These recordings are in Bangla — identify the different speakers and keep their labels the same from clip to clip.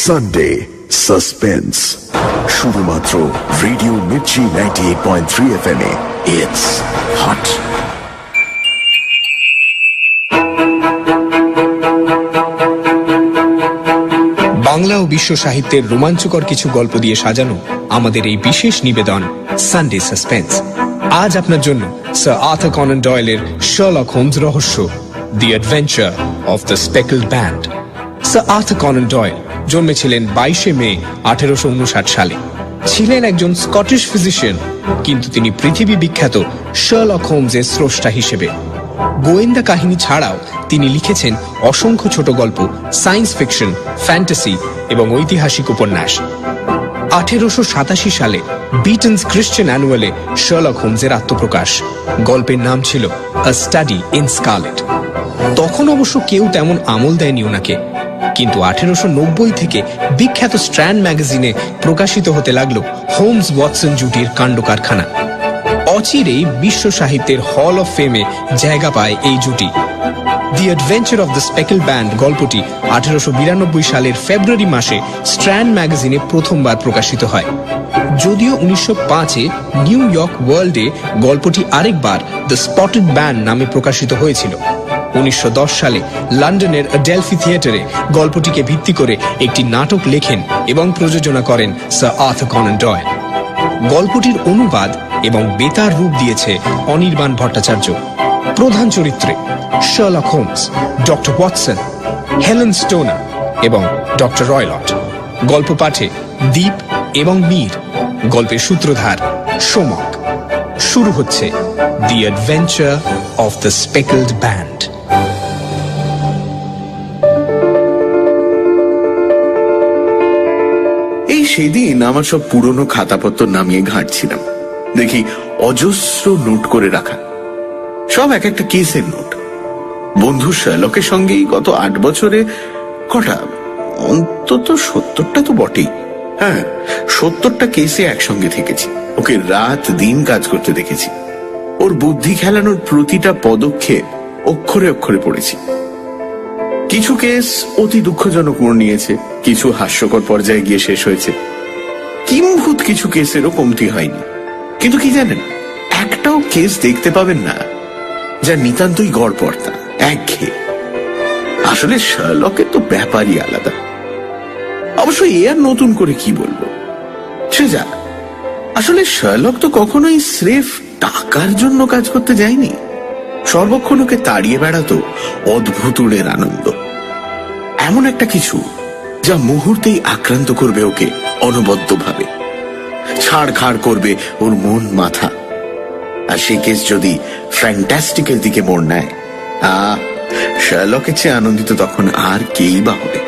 Speaker 1: সানডে সাসপেন্স শুধুমাত্র রেডিও মির্চি 98.3 FM এ। It's hot.
Speaker 2: বাংলা ও বিশ্ব সাহিত্যের রোমাঞ্চকর কিছু গল্প দিয়ে সাজানো আমাদের এই বিশেষ নিবেদন সানডে সাসপেন্স। আজ আপনার জন্য স্যার আর্থার কনান ডয়েলের শার্লক হোমস রহস্য, the adventure of the speckled band. Sir Arthur Conan Doyle জন্মেছিলেন 22 মে 1859 সালে। ছিলেন একজন স্কটিশ ফিজিশিয়ান, কিন্তু তিনি পৃথিবী বিখ্যাত শার্লক হোমসের স্রষ্টা হিসেবে। গোয়েন্দা কাহিনী ছাড়াও তিনি লিখেছেন অসংখ্য ছোট গল্প, সায়েন্স ফিকশন, ফ্যান্টাসি এবং ঐতিহাসিক উপন্যাস। 1887 সালে বিটনস ক্রিশ্চিয়ান অ্যানুয়ালে শার্লক হোমসের আত্মপ্রকাশ। গল্পের নাম ছিল আ স্টাডি ইন স্কারলেট। তখন অবশ্য কেউ তেমন আমল দেয়নি ওনাকে, কিন্তু 1890 থেকে বিখ্যাত স্ট্র্যান্ড ম্যাগাজিনে প্রকাশিত হতে লাগলো হোমস ওয়াটসন জুটির কাণ্ড কারখানা। অচিরেই বিশ্ব সাহিত্যের হল অফ ফেমে জায়গা পায় এই জুটি। The adventure of the speckled band গল্পটি 1892 সালের ফেব্রুয়ারি মাসে স্ট্র্যান্ড ম্যাগাজিনে প্রথমবার প্রকাশিত হয়। যদিও 1905-এ নিউ ইয়র্ক ওয়ার্ল্ডে গল্পটি আরেকবার দ্য স্পটেড ব্যান্ড নামে প্রকাশিত হয়েছিল। 1910 সালে লন্ডনের অ্যাডেলফি থিয়েটারে গল্পটিকে ভিত্তি করে একটি নাটক লেখেন এবং প্রযোজনা করেন স্যার আর্থার কনান ডয়েল। গল্পটির অনুবাদ এবং বেতার রূপ দিয়েছে অনির্বাণ ভট্টাচার্য। প্রধান চরিত্রে Sherlock Holmes, doctor Watson, Helen Stoner এবং ডক্টর রয়লট। গল্প পাঠে দীপ এবং মীর। গল্পের সূত্রধার সোমক। শুরু হচ্ছে the adventure of the speckled band.
Speaker 3: এই সেদিন আমার সব পুরনো খাতাপত্র নামিয়ে ঘাঁটছিলাম, দেখি অজস্র নোট করে রাখা, সব এক একটা কেসের নোট। বন্ধু শার্লকের সঙ্গেই গত 8 বছরে কটা, অন্তত 70টা তো বটেই। হ্যাঁ, 70টা কেসে একসঙ্গে থেকেছি, ওকে রাত দিন কাজ করতে দেখেছি। ওর বুদ্ধি খেলানোর প্রতিটা পদক্ষেপ অক্ষরে অক্ষরে পড়েছি। কিছু কেস অতি দুঃখজনক মোড় নিয়েছে, কিছু হাস্যকর পর্যায়ে গিয়ে শেষ হয়েছে। কিম্ভূত কিছু কেসেরও কমতি হয়নি। কিন্তু কি জানেন, একটাও কেস দেখতে পাবেন না যা নিতান্তই গড়পড়তা, একঘেয়ে। আসলে শার্লকের তো ব্যাপারই আলাদা। অবশ্য এ আর নতুন করে কি বলবো, সে যাক। আসলে শার্লক তো কখনোই স্রেফ টাকার জন্য কাজ করতে যায়নি। সর্বক্ষণ ওকে তাড়িয়ে বেড়াতো অদ্ভুত উড়ের আনন্দ, এমন একটা কিছু যা মুহূর্তেই আক্রান্ত করবে ওকে অনবদ্যভাবে, ছাড়খাড় করবে ওর মন মাথা। আর সেই কেস যদি ফ্যান্টাস্টিকের দিকে মোড় নেয়, শার্লকের চেয়ে আনন্দিত তখন আর কেই বা হবে।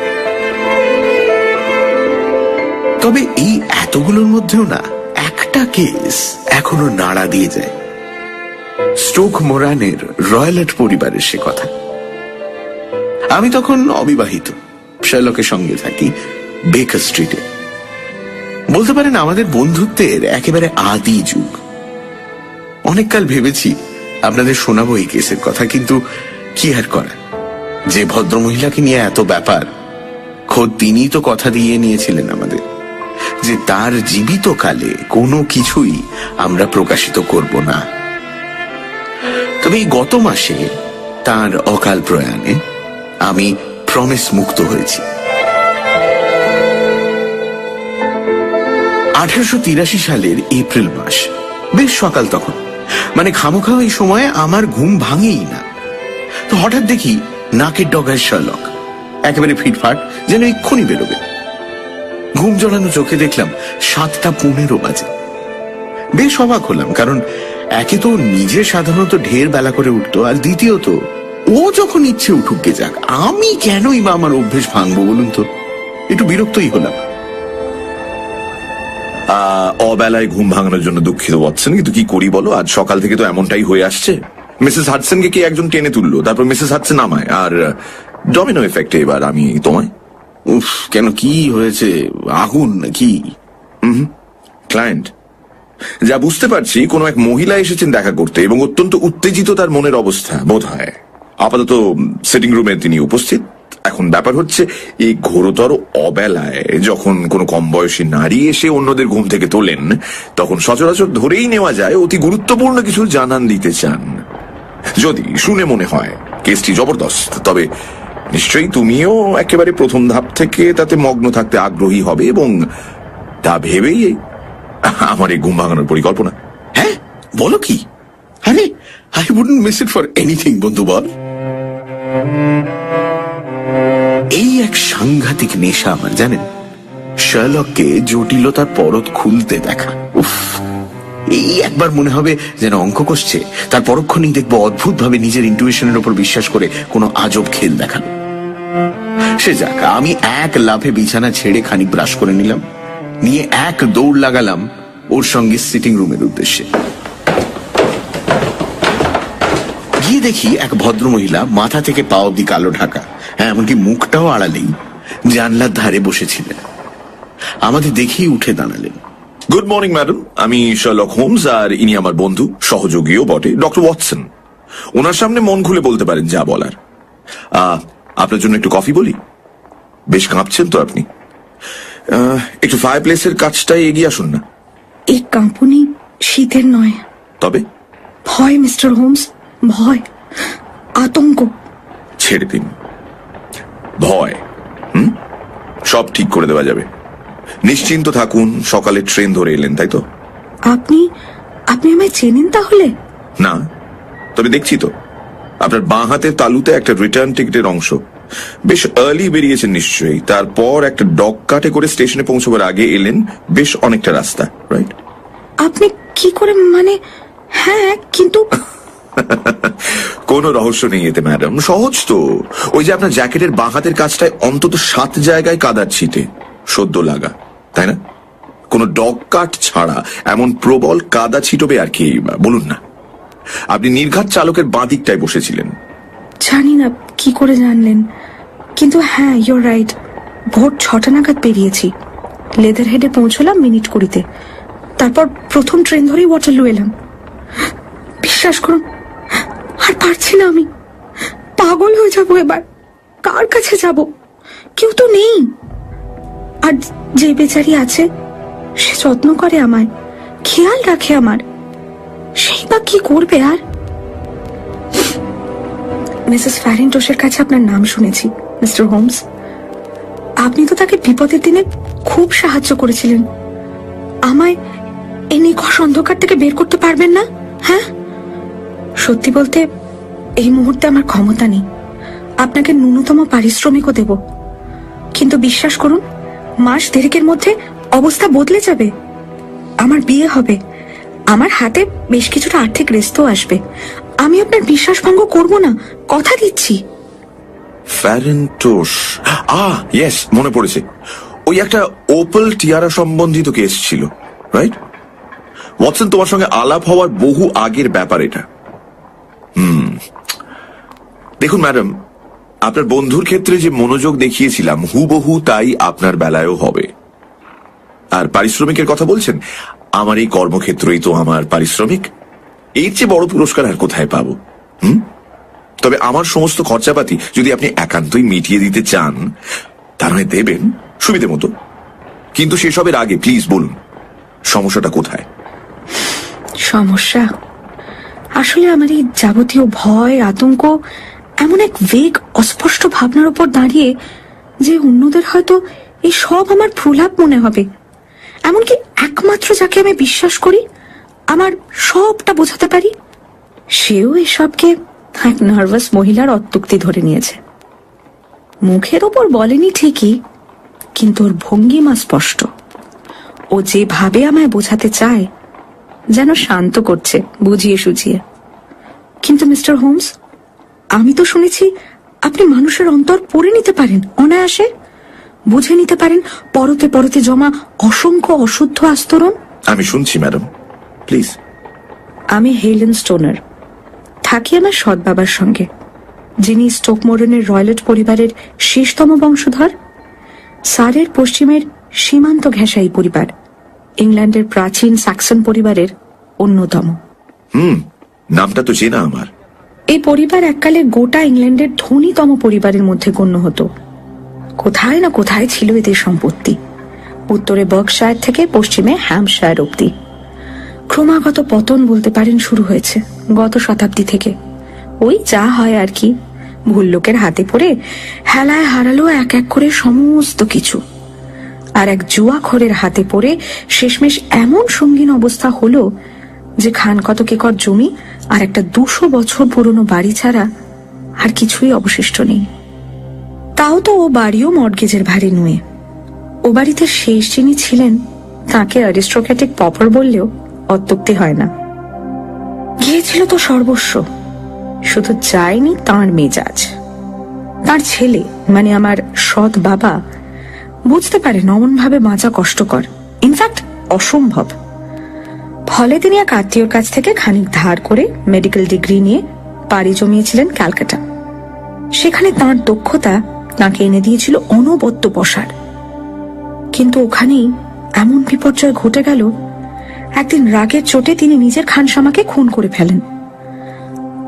Speaker 3: তবে এই এতগুলোর মধ্যেও না, একটা কেস এখনো নাড়া দিয়ে যায়। স্টোক মোরানের রয়্যালট পরিবারের সে কথা। আমি তখন অবিবাহিত, শার্লকের সঙ্গে থাকি বেকার স্ট্রিটে। বলতে পারেন আমাদের বন্ধুত্বের একেবারে আদি যুগ। অনেককাল ভেবেছি আপনাদের শোনাবো এই কেসের কথা, কিন্তু কি আর করা, যে ভদ্রমহিলাকে নিয়ে এত ব্যাপার, খোদ তিনিই তো কথা দিয়ে নিয়েছিলেন আমাদের যে তার জীবিত কালে কোনো কিছুই আমরা প্রকাশিত করব না। তবে এই গত মাসে তার অকাল প্রয়াণে আমি প্রমিস মুক্ত হয়েছি। 1883 সালের এপ্রিল মাস, বেশ সকাল তখন, মানে খামোখা এই সময়ে আমার ঘুম ভাঙেই না। তো হঠাৎ দেখি নাকের ডগায় শার্লক, একেবারে ফিটফাট, যেন এক্ষুনি বেরোবে। ঘুম জড়ানো চোখে দেখলাম 7:15 বাজে। বেশ অবাক হলাম, কারণ একে তো নিজে সাধারণত ঢের বেলা করে উঠতো, আর দ্বিতীয়ত ও যখন ইচ্ছে উঠুক গে যাক, আমি কেনই বা আমার অভ্যেস ভাঙবো বলুন তো? একটু বিরক্তই হলাম।
Speaker 4: অবেলায় ঘুম ভাঙানোর জন্য দুঃখিত ওয়াটসন, কিন্তু কি করি বলো, আজ সকাল থেকে তো এমনটাই হয়ে আসছে। মিসেস হাডসনকে কি একজন টেনে তুললো, তারপর মিসেস হাডসন আমায়, আর ডমিনো এফেক্টে এবার আমি তোমায়।
Speaker 3: উফ, কেন, কি হয়েছে? আগুন নাকি?
Speaker 4: ক্লায়েন্ট। যা বুঝতে পারছি, কোনো এক মহিলা এসেছেন দেখা করতে এবং অত্যন্ত উত্তেজিত তার মনের অবস্থা বোধ হয়। আপাতত সিটিং রুমে তিনি উপস্থিত, এখন ব্যাপার হচ্ছে, এই ঘোরতর অবেলায় যখন কোনো কম বয়সী নারী এসে অন্যদের ঘুম থেকে তোলেন, তখন সচরাচর ধরেই নেওয়া যায় অতি গুরুত্বপূর্ণ কিছু জানান দিতে চান। যদি শুনে মনে হয় কেসটি জবরদস্ত, তবে নিশ্চয়ই তুমিও একেবারে প্রথম ধাপ থেকে তাতে মগ্ন থাকতে আগ্রহী হবে, এবং তা ভেবেই আমার এই ঘুম ভাঙানোর পরিকল্পনা।
Speaker 3: হ্যাঁ, বলো কি? আরে, I wouldn't miss it for anything, বন্ধু বল। এই এক সাংঘাতিক নেশা আমার, জানেন, শার্লককে জটিলতার পরত খুলতে দেখা। উফ, এই একবার মনে হবে যেন অঙ্ক কষছে, তার পরক্ষণেই দেখবো অদ্ভুত ভাবে নিজের ইন্টুইশনের উপর বিশ্বাস করে কোনো আজব খেল দেখানো। সে যাক, আমি এক লাফে বিছানা ছেড়ে খানিক ব্রাশ করে নিলাম, নিয়ে এক দৌড় লাগালাম ওর সঙ্গে সিটিং রুমের উদ্দেশ্যে। গিয়ে দেখি এক ভদ্রমহিলা মাথা থেকে পা অব্দি কালো ঢাকা, হ্যাঁ এমনকি মুখটাও আড়ালেই জানলার ধারে বসেছিলেন। আমাদের দেখেই উঠে দাঁড়ালেন।
Speaker 4: গুড মর্নিং ম্যাডাম, আমি শার্লক হোমস, আর ইনি আমার বন্ধু, সহযোগীও বটে, ডক্টর ওয়াটসন। ওনার সামনে মন খুলে বলতে পারেন যা বলার। আপনার জন্য একটু কফি বলি? বেশ কাঁপছেন তো আপনি, একটু ফায়ার প্লেসের কাছটাই এগিয়ে আসুন না।
Speaker 5: এই কাঁপুনি শীতের নয়,
Speaker 4: তবে
Speaker 5: ভয় মিস্টার হোমস, ভয়, আতঙ্ক।
Speaker 4: ছেড়ে দিন ভয়, সব ঠিক করে দেওয়া যাবে। নিশ্চিন্ত থাকুন, সকালে ট্রেন ধরে এলেন তাই তো?
Speaker 5: আপনি আপনি আমায় চেনেন তাহলে?
Speaker 4: না, তবে দেখছি তো আপনার বাঁ হাতের তালুতে একটা রিটার্ন টিকিটের অংশ। বেশ আর্লি বেরিয়েছেন নিশ্চয়ই, তারপর একটা ডগ কাটে করে স্টেশনে পৌঁছবার আগে এলেন বেশ অনেকটা রাস্তা, রাইট?
Speaker 5: আপনি কি করে, মানে? হ্যাঁ, কিন্তু
Speaker 4: কোনো রহস্য নেই এতে ম্যাডাম, সহজ তো। ওই যে আপনার জ্যাকেটের বাঁ হাতের কাছটায় অন্তত 7 জায়গায় কাদার ছিটে সদ্য লাগা, তাই না? কোনো ডগ কাট ছাড়া এমন প্রবল কাদা ছিটবে আর কি বলুন না। আপনি নির্ঘাত চালকের বাঁ দিকটায় বসেছিলেন।
Speaker 5: জানি না কি করে জানলেন, কিন্তু হ্যাঁ, ইউর রাইট। ভোর 6টা নাগাদ বেরিয়েছি, লেদার হেডে পৌঁছলাম মিনিট 20-তে। তারপর প্রথম ট্রেন ধরেই ওয়াটারলু এলাম। বিশ্বাস করুন, আর পারছি না, আমি পাগল হয়ে যাবো এবার। কার কাছে যাব? কেউ তো নেই, আর যে বেচারি আছে সে যত্ন করে আমায়, খেয়াল রাখে আমার, সেই বা কি করবে আর? মিসেস ফ্যারিন্টোসের কাছে আপনার নাম শুনেছি মিস্টার হোমস। আপনি তো তাকে বিপদের দিনে খুব সাহায্য করেছিলেন। আমায় এই নিকষ অন্ধকার থেকে বের করতে পারবেন না? হ্যাঁ, সত্যি বলতে এই মুহূর্তে আমার ক্ষমতা নেই। আপনাকে ন্যূনতম পারিশ্রমিকও দেব, কিন্তু বিশ্বাস করুন, মাস দেড়েকের মধ্যে অবস্থা বদলে যাবে। আমার বিয়ে হবে, আমার হাতে বেশ কিছুটা আর্থিক রেস্তও আসবে। আমি আপনার বিশ্বাস ভঙ্গ করব না, কথা দিচ্ছি।
Speaker 4: ফ্যারেন্টোস, ইয়েস, মনে পড়েছে। ওই একটা ওপেল টিয়ারা সম্বন্ধিত কেস ছিল, রাইট? ওয়াটসন, তোমার সঙ্গে আলাপ হওয়ার বহু আগের ব্যাপার এটা। দেখুন ম্যাডাম, আপনার বন্ধুর ক্ষেত্রে যে মনোযোগ দেখিয়েছিলাম হুবহু তাই আপনার বেলায়ও হবে। আর পারিশ্রমিকের কথা বলছেন, আমার এই কর্মক্ষেত্রই তো আমার পারিশ্রমিক। এর চেয়ে বড় পুরস্কার আর কোথায় পাবো? তবে আমার সমস্ত খরচাপাতি যদি আপনি একান্তই মিটিয়ে দিতে চান, তা নয় দেবেন সুবিধে মতো, কিন্তু সেসবের আগে প্লিজ বলুন সমস্যাটা কোথায়?
Speaker 5: সমস্যা আসলে আমার এই যাবতীয় ভয়, আতঙ্ক এমন এক বেগ অস্পষ্ট ভাবনার উপর দাঁড়িয়ে যে অন্যদের হয়তো এই সব আমার প্রলাপ মনে হবে। এমনকি একমাত্র যাকে আমি বিশ্বাস করি, আমার সবটা বোঝাতে পারি, সেও এসবকে এক নার্ভাস মহিলার অত্যুক্তি ধরে নিয়েছে। মুখের ওপর বলেনি ঠিকই, কিন্তু ওর ভঙ্গিমা স্পষ্ট। ও যেভাবে আমায় বোঝাতে চায় যেন শান্ত করছে বুঝিয়ে সুঝিয়ে। কিন্তু মিস্টার হোমস, আমি তো শুনেছি আপনি মানুষের অন্তর পড়ে নিতে পারেন অনায়াসে, বুঝে নিতে পারেন পরতে পরতে জমা অসংখ্য অশুদ্ধ আস্তরণ।
Speaker 4: আমি শুনছি ম্যাডাম, প্লিজ।
Speaker 5: আমি হেলেন স্টোনার, থাকি আমার সৎ বাবার সঙ্গে, যিনি স্টোকমোরনের রয়্যালট পরিবারের শেষতম বংশধর। সারের পশ্চিমের সীমান্ত ঘেঁষাই পরিবার, ইংল্যান্ডের প্রাচীন স্যাক্সন পরিবারের অন্যতম।
Speaker 4: নামটা তো চেনা আমার।
Speaker 5: এই পরিবার এককালে গোটা ইংল্যান্ডের ধনীতম পরিবারের মধ্যে গণ্য হতো। কোথায় না কোথায় ছিল এদের সম্পত্তি, উত্তরে বার্কশায়ার থেকে পশ্চিমে হ্যাম্পশায়ার অব্দি। ক্রমাগত পতন বলতে পারেন শুরু হয়েছে গত শতাব্দী থেকে। ওই যা হয় আর কি, ভুল লোকের হাতে পড়ে হেলায় হারালো এক এক করে সমস্ত কিছু, আর এক জুয়াখোরের হাতে পড়ে শেষমেশ এমন সঙ্গীন অবস্থা হলো যে খান কতক একর জমি আর একটা 200 বছর পুরনো বাড়ি ছাড়া আর কিছুই অবশিষ্ট নেই। তাও তো ও বাড়িও মর্টগেজের ভারে নুয়ে। ও বাড়িতে শেষ যিনি ছিলেন তাকে অ্যারিস্টোক্রেটিক পপার বললেও অত্যুক্তি হয় না। গিয়েছিল তো সর্বস্ব, শুধু চায়নি তাঁর মেজাজ। তার ছেলে মানে আমার সৎ বাবা বুঝতে পারে অমন ভাবে বাঁচা কষ্টকর, ইনফ্যাক্ট অসম্ভব। ফলে তিনি এক আত্মীয়র কাছ থেকে খানিক ধার করে মেডিকেল ডিগ্রি নিয়ে পাড়ি জমিয়েছিলেন ক্যালকাটা। সেখানে তাঁর দক্ষতা তাঁকে এনে দিয়েছিল অনবদ্য বসার। কিন্তু ওখানেই এমন বিপর্যয় ঘটে গেল, একদিন রাগের চোটে তিনি নিজের খানসামাকে খুন করে ফেলেন।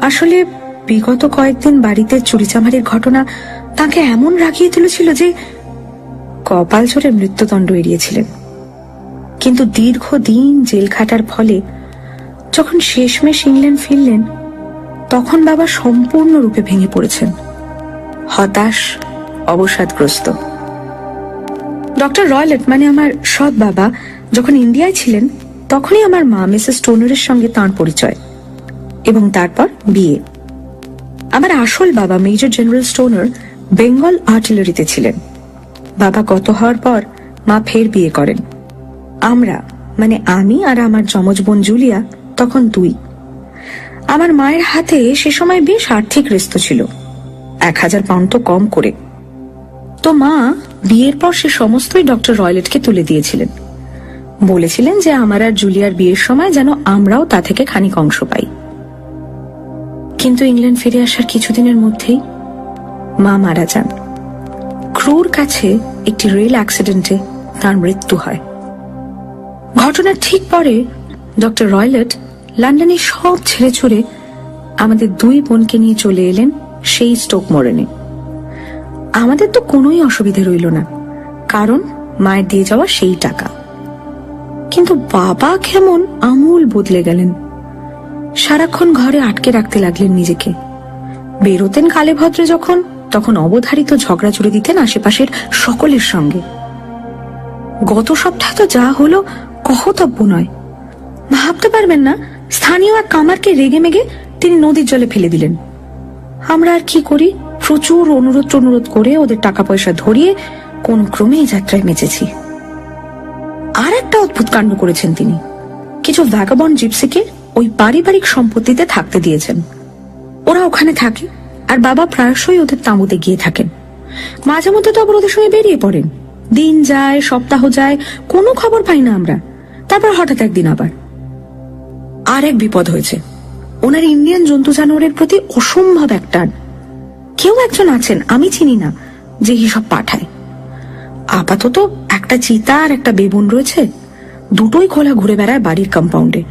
Speaker 5: আসলে বিগত কয়েকদিন বাড়িতে চুরিচামারির ঘটনা তাকে এমন রাগিয়ে তুলেছিল যে কপাল জোরে মৃত্যুদণ্ড এড়িয়েছিলেন। কিন্তু দীর্ঘদিন জেল খাটার ফলে যখন শেষমেশ ইংল্যান্ড ফিরলেন, তখন বাবা সম্পূর্ণরূপে ভেঙে পড়েছেন, হতাশ, অবসাদগ্রস্ত। ডক্টর রয়লেট মানে আমার সৎ বাবা যখন ইন্ডিয়ায় ছিলেন, তখনই আমার মা মিসেস স্টোনারের সঙ্গে তাঁর পরিচয় এবং তারপর বিয়ে। আমার আসল বাবা মেজর জেনারেল স্টোনার বেঙ্গল আর্টিলারিতে ছিলেন। বাবা গত হওয়ার পর মা ফের বিয়ে করেন। আমরা মানে আমি আর আমার যমজ বোন জুলিয়া তখন 2। আমার মায়ের হাতে সে সময় বেশ আর্থিক রেস্ত ছিল, 1000 পাউন্ড তো কম করে। তো মা বিয়ের পর সে সমস্তই ডক্টর রয়লেটকে তুলে দিয়েছিলেন। বলেছিলেন যে আমার আর জুলিয়ার বিয়ের সময় যেন আমরাও তা থেকে খানিক অংশ পাই। কিন্তু ইংল্যান্ড ফিরে আসার কিছুদিনের মধ্যেই মা মারা যান। ক্রুর কাছে একটি রেল অ্যাক্সিডেন্টে তার মৃত্যু হয়। ঘটনার ঠিক পরে ডক্টর রয়লেট লন্ডনে সব ছেড়ে ছুড়ে আমাদের 2 বোনকে নিয়ে চলে এলেন সেই স্টোকমোরেনে। আমাদের তো কোনোই অসুবিধে রইল না, কারণ মায়ের দিয়ে যাওয়া সেই টাকা। কিন্তু বাবা কেমন আমূল বদলে গেলেন। সারাক্ষণ ঘরে আটকে রাখতে লাগলেন নিজেকে। বেরোতেন কালে ভদ্রে যখন, তখন অবধারিত ঝগড়া জুড়ে দিতেন আশেপাশের সকলের সঙ্গে। গত সপ্তাহে তো যা হলো কহতব্য নয়। ভাবতে পারবেন না, স্থানীয় এক কামারকে রেগে মেগে তিনি নদীর জলে ফেলে দিলেন। আমরা আর কি করি, প্রচুর অনুরোধ করে ওদের টাকা পয়সা ধরিয়ে কোন ক্রমে এই যাত্রায় মেচেছি। আর একটা অদ্ভুত কাণ্ড করেছেন তিনি। কিছু ভ্যাগাবন্ড জিপসিকে ওই পারিবারিক সম্পত্তিতে থাকতে দিয়েছেন। ওরা ওখানে থাকে আর বাবা প্রায়শই ওদের তাঁবুতে গিয়ে থাকেন। মাঝে মধ্যে তো আবার ওদের সঙ্গে বেরিয়ে পড়েন। দিন যায়, সপ্তাহ যায়, কোনো খবর পাই না আমরা। তারপর হঠাৎ একদিন আবার আর এক বিপদ হয়েছে। ওনার ইন্ডিয়ান জন্তু জানোয়ারের প্রতি অসম্ভব এক টান। কেউ একজন আছেন, আমি চিনি না, যে হিসব পাঠায়। আপাতত একটা চিতা আর একটা বেবুন রয়েছে, দুটোই খোলা ঘুরে বেড়ায় বাড়ির কম্পাউন্ডে।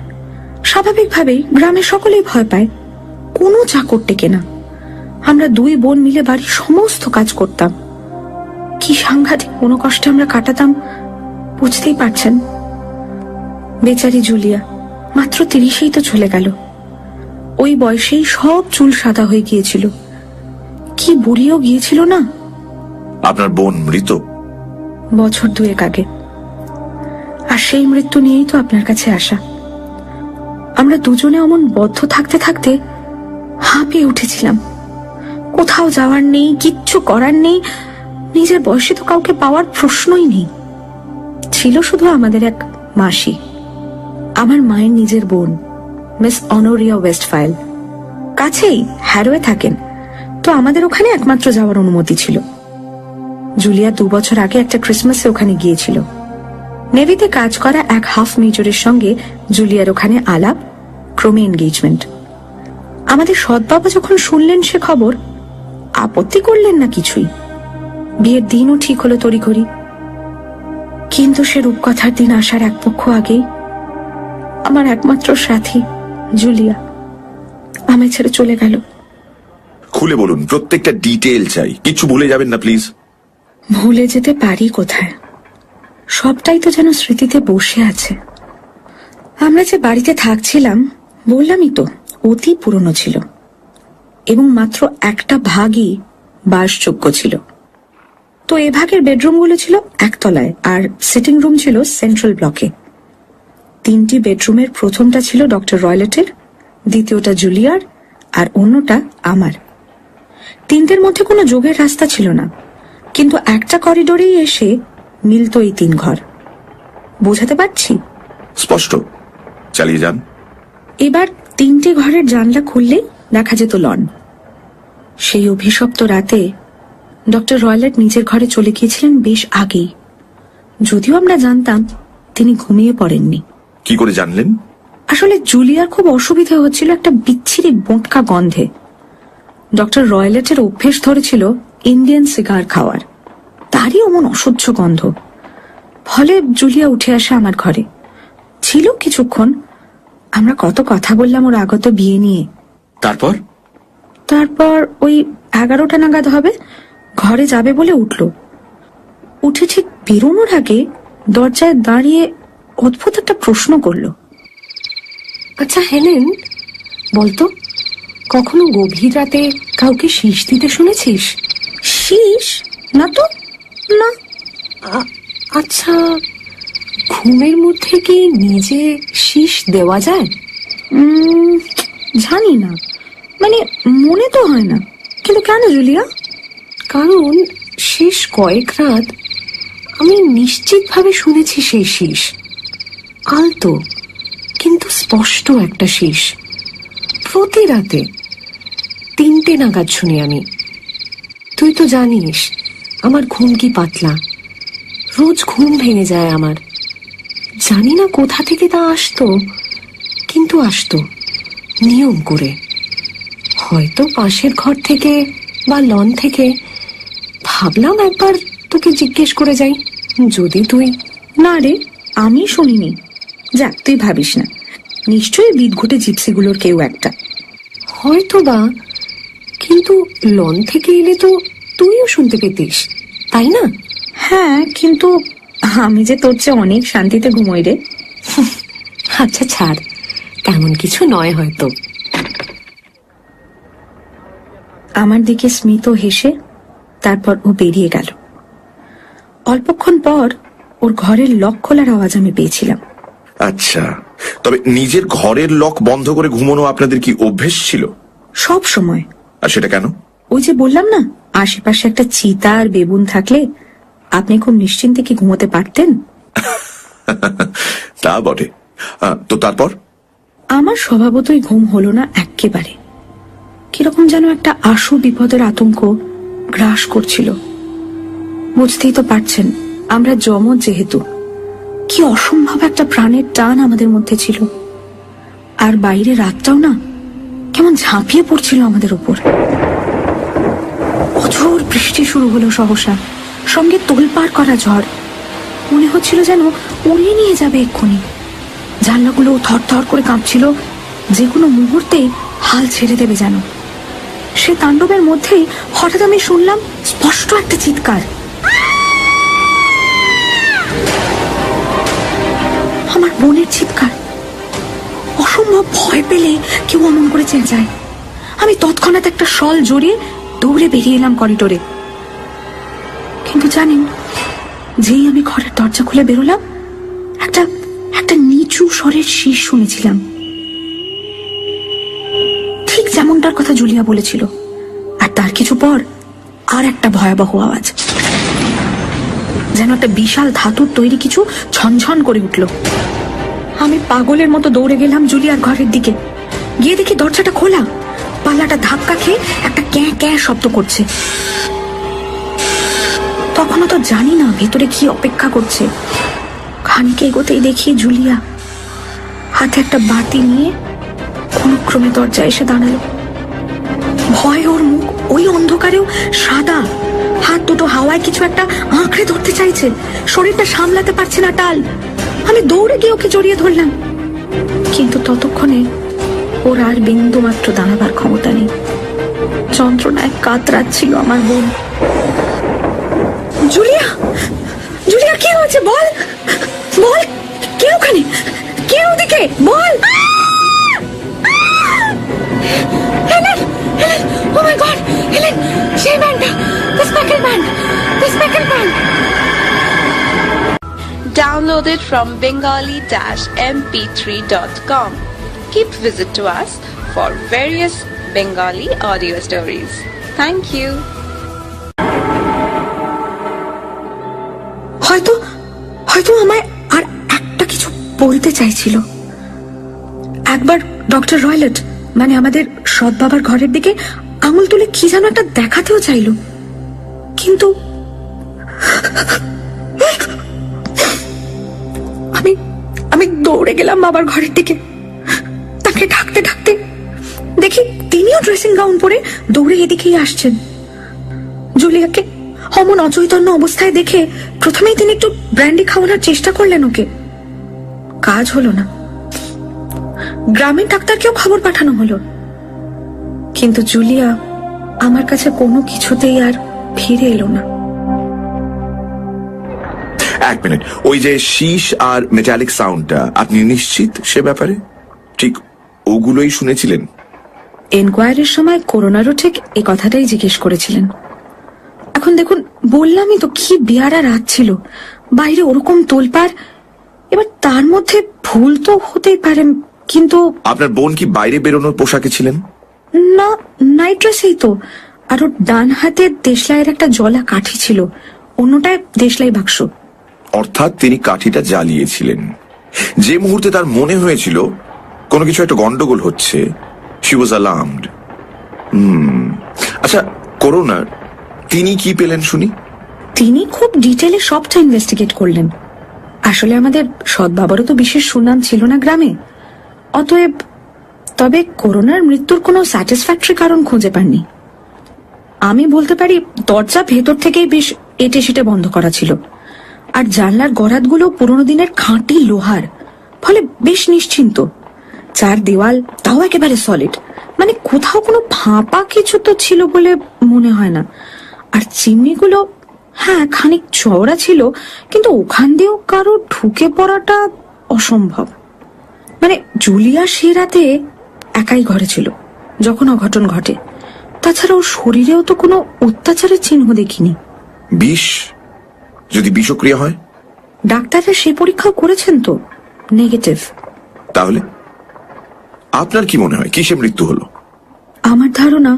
Speaker 5: স্বাভাবিকভাবেই গ্রামের সকলেই ভয় পায়। কোনো চাকর টেকে না। আমরা 2 বোন মিলে বাড়ির সমস্ত কাজ করতাম। কি সাংঘাতিক কোনো কষ্টে আমরা কাটাতাম বুঝতেই পারছেন। বেচারি জুলিয়া মাত্র 30-এই তো চলে গেল। ওই বয়সেই সব চুল সাদা হয়ে গিয়েছিল। কি বুড়িও গিয়েছিল না।
Speaker 4: আপনার বোন মৃত?
Speaker 5: বছর 2 আগে। আর সেই মৃত্যু নিয়েই তো আপনার কাছে আসা। আমরা দুজনে অমন বদ্ধ থাকতে থাকতে হাঁপিয়ে উঠেছিলাম। কোথাও যাওয়ার নেই, কিচ্ছু করার নেই। নিজের বয়সে তো কাউকে পাওয়ার প্রশ্নই নেই। ছিল শুধু আমাদের এক মাসি, আমার মায়ের নিজের বোন, মিস অনোরিয়া ওয়েস্টফাইল। কাছেই হ্যারোয়ে থাকেন, তো আমাদের ওখানে একমাত্র যাওয়ার অনুমতি ছিল। জুলিয়া 2 বছর আগে একটা ক্রিসমাসে ওখানে গিয়েছিল। নেভিতে কাজ করা এক হাফ মেজরের সঙ্গে জুলিয়ার ওখানে আলাপ, ক্রমে এনগেজমেন্ট। আমাদের সৎবাবা যখন শুনলেন সে খবর, আপত্তি করলেন না কিছুই। বিয়ের দিনও ঠিক হলো তড়িঘড়ি। কিন্তু সে রূপকথার দিন আসার 1 পক্ষ আগেই আমার একমাত্র সাথী জুলিয়া আমায় ছেড়ে চলে গেল।
Speaker 4: খুলে বলুন, প্রত্যেকটা ডিটেল চাই, কিছু ভুলে যাবেন না প্লিজ।
Speaker 5: ভুলে যেতে পারি কোথায়? সবটাই তো যেন স্মৃতিতে বসে আছে। আমরা যে বাড়িতে থাকছিলাম বললামই তো, অতি পুরনো ছিল এবং মাত্র একটা ভাগই বাসযোগ্য ছিল। তো এ ভাগের বেডরুমগুলো ছিল একতলায় আর সিটিং রুম ছিল সেন্ট্রাল ব্লকে। 3টি বেডরুমের প্রথমটা ছিল ডক্টর রয়লেটের, দ্বিতীয়টা জুলিয়ার আর অন্যটা আমার। 3টের মধ্যে কোনো যোগের রাস্তা ছিল না, কিন্তু একটা করিডোরেই এসে মিলত এই 3 ঘর। বোঝাতে পারছি?
Speaker 4: স্পষ্ট, চালিয়ে যান।
Speaker 5: এবার 3টে ঘরের জানলা খুললেই দেখা যেত লন। সেই অভিশপ্ত রাতে ডক্টর রয়লেট নিজের ঘরে চলে গিয়েছিলেন বেশ আগেই, যদিও আমরা জানতাম তিনি ঘুমিয়ে পড়েননি।
Speaker 4: কি করে জানলেন?
Speaker 5: আসলে জুলিয়ার খুব অসুবিধা হচ্ছিল একটা বিচ্ছিরি বোঁটকা গন্ধে। ডক্টর রয়লেটের অভ্যেস ধরেছিল ইন্ডিয়ান সিগার খাওয়ার, তারই অমন অসহ্য গন্ধ। ফলে জুলিয়া উঠে আসে আমার ঘরে, ছিল কিছুক্ষণ। আমরা কত কথা বললাম ওর আগত বিয়ে নিয়ে। তারপর ওই 11টা নাগাদ হবে, ঘরে যাবে বলে উঠে ঠিক বেরোনোর আগে দরজায় দাঁড়িয়ে অদ্ভুত একটা প্রশ্ন করলো।
Speaker 6: আচ্ছা হেলেন, বলতো কখনো গভীর রাতে কাউকে শীষ দিতে শুনেছিস?
Speaker 5: শীষ? না তো, না।
Speaker 6: আচ্ছা, ঘুমের মধ্যে কি নিজে শীষ দেওয়া যায়?
Speaker 5: জানি না, মানে মনে তো হয় না। কিন্তু কেন জুলিয়া?
Speaker 6: কারণ শেষ কয়েক রাত আমি নিশ্চিতভাবে শুনেছি সেই শীষ। আলতো কিন্তু স্পষ্ট একটা শীষ। প্রতি রাতে 3টে নাগাদ শুনি আমি। তুই তো জানিস আমার ঘুম কি পাতলা, রোজ ঘুম ভেঙে যায় আমার। জানি না কোথা থেকে তা আসতো, কিন্তু আসতো নিয়ম করে। হয়তো পাশের ঘর থেকে বা লন থেকে। ভাবলাম একবার তোকে জিজ্ঞেস করে যাই, যদি তুই।
Speaker 5: না রে, আমি শুনিনি। যা, তুই ভাবিস না, নিশ্চয়ই বিদঘুটে জিপসিগুলোর কেউ একটা।
Speaker 6: হয়তো বা, কিন্তু লন থেকে এলে তো তুইও শুনতে পেতিস, তাই না?
Speaker 5: হ্যাঁ, কিন্তু আমি যে তোর চেয়ে অনেক শান্তিতে ঘুমোই রে।
Speaker 6: আচ্ছা ছাড়, তেমন কিছু নয় হয়তো।
Speaker 5: আমার দিকে স্মিত হেসে তারপর ও বেরিয়ে গেল। অল্পক্ষণ পর ওর ঘরের লক খোলার আওয়াজ আমি পেয়েছিলাম।
Speaker 4: আচ্ছা, তবে নিজের ঘরের লক বন্ধ করে ঘুমানো আপনাদের কি অভ্যেস ছিল?
Speaker 5: সব সময়।
Speaker 4: আর সেটা কেন?
Speaker 5: ওই যে বললাম না, আশেপাশে একটা চিতা আর বেবুন থাকলে আপনি খুব নিশ্চিন্তে কি ঘুমোতে পারতেন।
Speaker 4: তা বটে। তো তারপর?
Speaker 5: আমার স্বভাবতই ঘুম হলো না একেবারে। কিরকম যেন একটা আশু বিপদের আতঙ্ক গ্রাস করছিল। বুঝতেই তো পারছেন, আমরা যমজ যেহেতু, কি অসম্ভব একটা প্রাণের টান আমাদের মধ্যে ছিল। আর বাইরে রাতটাও না কেমন ঝাঁপিয়ে পড়ছিল আমাদের উপর। অঝোর বৃষ্টি শুরু হলো সহসা, সঙ্গে তোলপাড় করা ঝড়। মনে হচ্ছিল যেন উড়িয়ে নিয়ে যাবে এক্ষুনি। জানলাগুলো থরথর করে কাঁপছিল, যে কোনো মুহূর্তে হাল ছেড়ে দেবে যেন। সে তাণ্ডবের মধ্যেই হঠাৎ আমি শুনলাম স্পষ্ট একটা চিৎকার। আমার বোনের চিৎকার। অসম্ভব ভয় পেলে কেউ অমন করে চেঁচায়। আমি তৎক্ষণাৎ একটা শল জড়িয়ে দৌড়ে বেরিয়ে এলাম করিডোরে। কিন্তু জানেন, যেই আমি ঘরের দরজা খুলে বেরোলাম, একটা নিচু স্বরের শীষ শুনেছিলাম, ঠিক যেমনটার কথা জুলিয়া বলেছিল। আর তার কিছু পর আর একটা ভয়াবহ আওয়াজ, যেন একটা বিশাল ধাতুর তৈরি কিছু ঝনঝন করে উঠল। আমি পাগলের মতো দৌড়ে গেলাম জুলিয়ার ঘরের দিকে। গিয়ে দেখি দরজাটা খোলা, পাল্লাটা ধাক্কা খেয়ে একটা ক্যাঁ ক্যাঁ শব্দ করছে। তখনও তো জানি না ভেতরে কি অপেক্ষা করছে। খানিক এগোতেই দেখি জুলিয়া হাতে একটা বাতি নিয়ে কোনক্রমে দরজায় এসে দাঁড়ালো। ভয়ে ওর মুখ ওই অন্ধকারেও সাদা, হাত দুটো হাওয়ায় কিছু একটা আঁকড়ে ধরতে চাইছে, শরীরটা সামলাতে পারছে না টাল। আমি দৌড়ে গিয়ে ওকে জড়িয়ে ধরলাম, কিন্তু ততক্ষণে ওর আর বিন্দু মাত্র দাঁড়াবার ক্ষমতা নেই। যন্ত্রণায় কাতরাচ্ছিল আমার বোন। জুলিয়া, জুলিয়া কি হয়েছে বল, বল, কে ওখানে, কে ওদিকে, বল। হেলেন, হেলেন, ও মাই গড, হেলেন, সেই ব্যান্ডটা, the speckled band, the speckled band.
Speaker 7: Downloaded from bengali-mp3.com. Keep visit to us for various Bengali audio stories. Thank you.
Speaker 5: হয়তো হয়তো আমায় আর একটা কিছু বলতে চাইছিল। একবার ডক্টর রয়লেট মানে আমাদের সৎ বাবার ঘরের দিকে আঙুল তুলে কি যেন একটা দেখাতেও চাইল, কিন্তু আমি দৌড়ে গেলাম বাবার ঘরের দিকে। তাকে ঢাকতে ঢাকতে দেখি তিনিও ড্রেসিং গাউন পরে দৌড়ে এদিকেই আসছেন। জুলিয়াকে অমন অচৈতন্য অবস্থায় দেখে প্রথমেই তিনি একটু ব্র্যান্ডি খাওয়ানোর চেষ্টা করলেন, ওকে কাজ হলো না। গ্রামের ডাক্তারকেও খবর পাঠানো হলো, কিন্তু জুলিয়া আমার কাছে কোনো কিছুতেই আর ফিরে এলো না।
Speaker 4: এক মিনিট, ওই যে শীষ আর মেটালিক সাউন্ডটা, আপনি নিশ্চিত সে ব্যাপারে? ঠিক ওগুলোই শুনেছিলেন?
Speaker 5: এনকোয়ারির সময় করোনারও ঠিক এই কথাটাই জিজ্ঞেস করেছিলেন। এখন দেখুন, বললামই তো কি বেয়ারা রাত ছিল, বাইরে ওরকম তোলপাড়, এবার তার মধ্যে ভুল তো হতেই পারে, কিন্তু
Speaker 4: আপনার বোন কি বাইরে বেরোনোর পোশাকে ছিলেন?
Speaker 5: না, নাইট ড্রেসেই তো। আর ওর ডান হাতে দেশলাইয়ের একটা জলা কাঠি ছিল, অন্যটায় দেশলাই বাক্স।
Speaker 4: অর্থাৎ তিনি কাঠিটা জ্বালিয়েছিলেন। যে মুহূর্তে তার মনে হয়েছিল কোনো কিছু একটা গন্ডগোল হচ্ছে, শি ওয়াজ অ্যালার্মড। আচ্ছা, করোনার তিনি কি পেলেন শুনি?
Speaker 5: তিনি খুব ডিটেলে সবটা ইনভেস্টিগেট করলেন। আসলে আমাদের সৎ বাবারও তো বিশেষ সুনাম ছিল না গ্রামে, অতএব তবে করোনার মৃত্যুর কোনো স্যাটিসফ্যাক্টরি কারণ খুঁজে পাননি। আমি বলতে পারি দরজা ভেতর থেকেই বেশ এটে সেটে বন্ধ করা ছিল, আর জানলার গরাদগুলো পুরোনো দিনের খাঁটি লোহার, ফলে বেশ নিশ্চিন্ত। চার দেওয়াল তাও একেবারে সলিড, মানে কোথাও কোনো ফাঁপা কিছু তো ছিল বলে মনে হয় না। আর চিমনিগুলো হ্যাঁ খানিক চওড়া ছিল, কিন্তু ওখান দিয়েও কারো ঢুকে পড়াটা অসম্ভব। মানে জুলিয়া সে রাতে একাই ঘরে ছিল যখন অঘটন ঘটে, তাছাড়া ওর শরীরেও তো কোনো অত্যাচারের চিহ্ন দেখিনি।
Speaker 4: বিষ? যদি বিষক্রিয়া হয়?
Speaker 5: ডাক্তাররা সে পরীক্ষাও করেছেন তো, নেগেটিভ।
Speaker 4: তাহলে আপনার কি মনে হয় কিসে মৃত্যু হলো?
Speaker 5: আমার ধারণা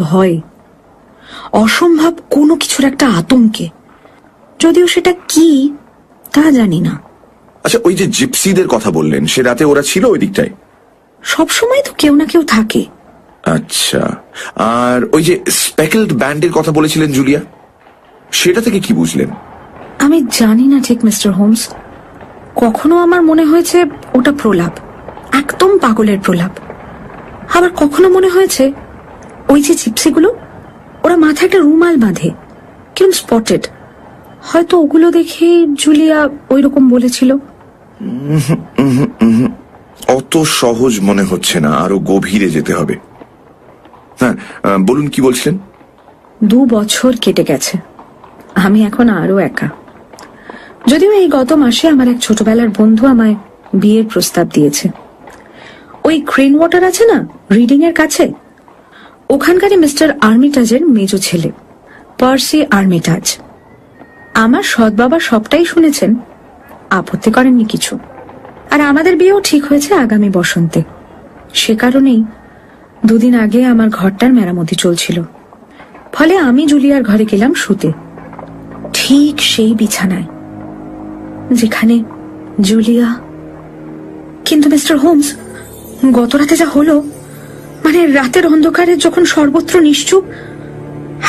Speaker 5: ভয়, অসম্ভব কোনো কিছুর একটা আতঙ্কে, যদিও সেটা কি তা জানি না।
Speaker 4: আচ্ছা, ওই যে জিপসিদের কথা বললেন, সে রাতে ওরা ছিল ওই দিকটায়?
Speaker 5: সবসময় তো কেউ না কেউ থাকে।
Speaker 4: আচ্ছা, আর ওই যে স্পেকলড ব্যান্ডের কথা বলেছিলেন জুলিয়া, সেটা থেকে কি বুঝলেন?
Speaker 5: আমি জানি না ঠিক মিস্টার হোমস, কখনো আমার মনে হয়েছে ওটা প্রলাপ, একদম পাগলের প্রলাপ। আবার কখনো মনে হয়েছে ওই যে জিপসিগুলো, ওরা মাথায় একটা রুমাল বাঁধে, কেমন স্পটেড, হয়তো ওগুলো দেখে জুলিয়া ওই রকম বলেছিল।
Speaker 4: অত সহজ মনে হচ্ছে না, আরো গভীরে যেতে হবে। হ্যাঁ, বলুন কি বলছিলেন?
Speaker 5: 2 বছর কেটে গেছে, আমি এখন আরো একা। যদিও এই গত মাসে আমার এক ছোটবেলার বন্ধু আমায় বিয়ের প্রস্তাব দিয়েছে। ওই ক্রেন ওয়াটার আছে না রিডিং এর কাছে, ওখানকারই মিস্টার আর্মিটাজের মেজো ছেলে, পার্সি আর্মিটাজ। আমার সৎ বাবা সবটাই শুনেছেন, আপত্তি করেননি কিছু। আর আমাদের বিয়েও ঠিক হয়েছে আগামী বসন্তে। সে কারণেই 2 দিন আগে আমার ঘরটার মেরামতি চলছিল, ফলে আমি জুলিয়ার ঘরে গেলাম শুতে, ঠিক সেই বিছানায় যেখানে জুলিয়া। কিন্তু মিস্টার হোমস, গত রাতে যা হলো, মানে রাতের অন্ধকারে যখন সর্বত্র নিশ্চুপ,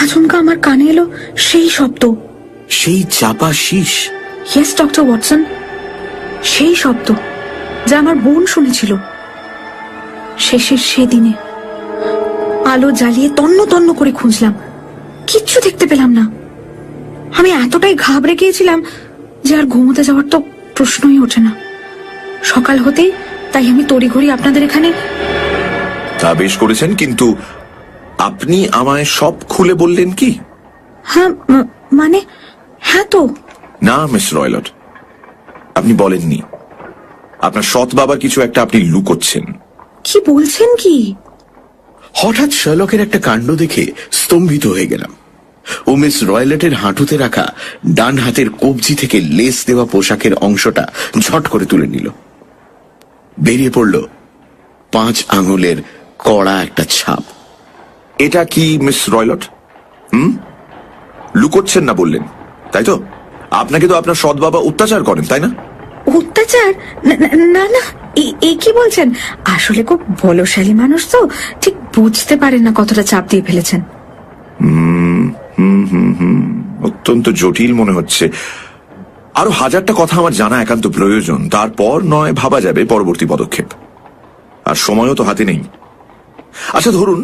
Speaker 5: আচমকা আমার কানে এলো সেই শব্দ।
Speaker 4: সেই চাপা শীষ?
Speaker 5: ইয়েস ডক্টর ওয়াটসন, সেই শব্দ যা আমার বোন শুনেছিল শেষের সেদিনে। আলো জ্বালিয়ে তন্ন তন্ন করে খুঁজলাম, কিচ্ছু দেখতে পেলাম না। আমি এতটাই ঘাবড়ে গিয়েছিলাম যে আর ঘুমোতে যাওয়ার তো প্রশ্নই ওঠে না। সকাল হতেই তাই আমি তড়িঘড়ি আপনাদের এখানে।
Speaker 4: তা বেশ করেছেন, কিন্তু আপনি আমায় সব খুলে বললেন কি?
Speaker 5: হ্যাঁ, মানে হ্যাঁ তো।
Speaker 4: না মিস রয়লট, আপনি বলেননি। আপনার সৎ বাবার কিছু একটা আপনি লুকোচ্ছেন।
Speaker 5: কি বলছেন কি?
Speaker 3: হঠাৎ শার্লকের একটা কাণ্ড দেখে স্তম্ভিত হয়ে গেলাম। ও মিস রয়লেটের হাঁটুতে রাখা ডান হাতের কবজি থেকে লেস দেওয়া পোশাকের অংশটা ঝট করে তুলে নিল। বেরিয়ে পড়ল 5 আঙুলের কড়া একটা ছাপ।
Speaker 4: এটা কি মিস রয়লট? লুকোচ্ছেন না বললেন, তাই তো? আপনাকে তো আপনার সৎ বাবা অত্যাচার করেন, তাই না?
Speaker 5: অত্যাচার? না না, এ কি বলছেন? আসলে খুব বলশালী মানুষ তো, ঠিক বুঝতে পারেন না কতটা চাপ দিয়ে ফেলেছেন।
Speaker 4: অত্যন্ত জটিল মনে হচ্ছে। আরো 1000টা কথা আমার জানা একান্ত প্রয়োজন, তারপর নয় ভাবা যাবে পরবর্তী পদক্ষেপ। আর সময়ও তো হাতে নেই। আচ্ছা ধরুন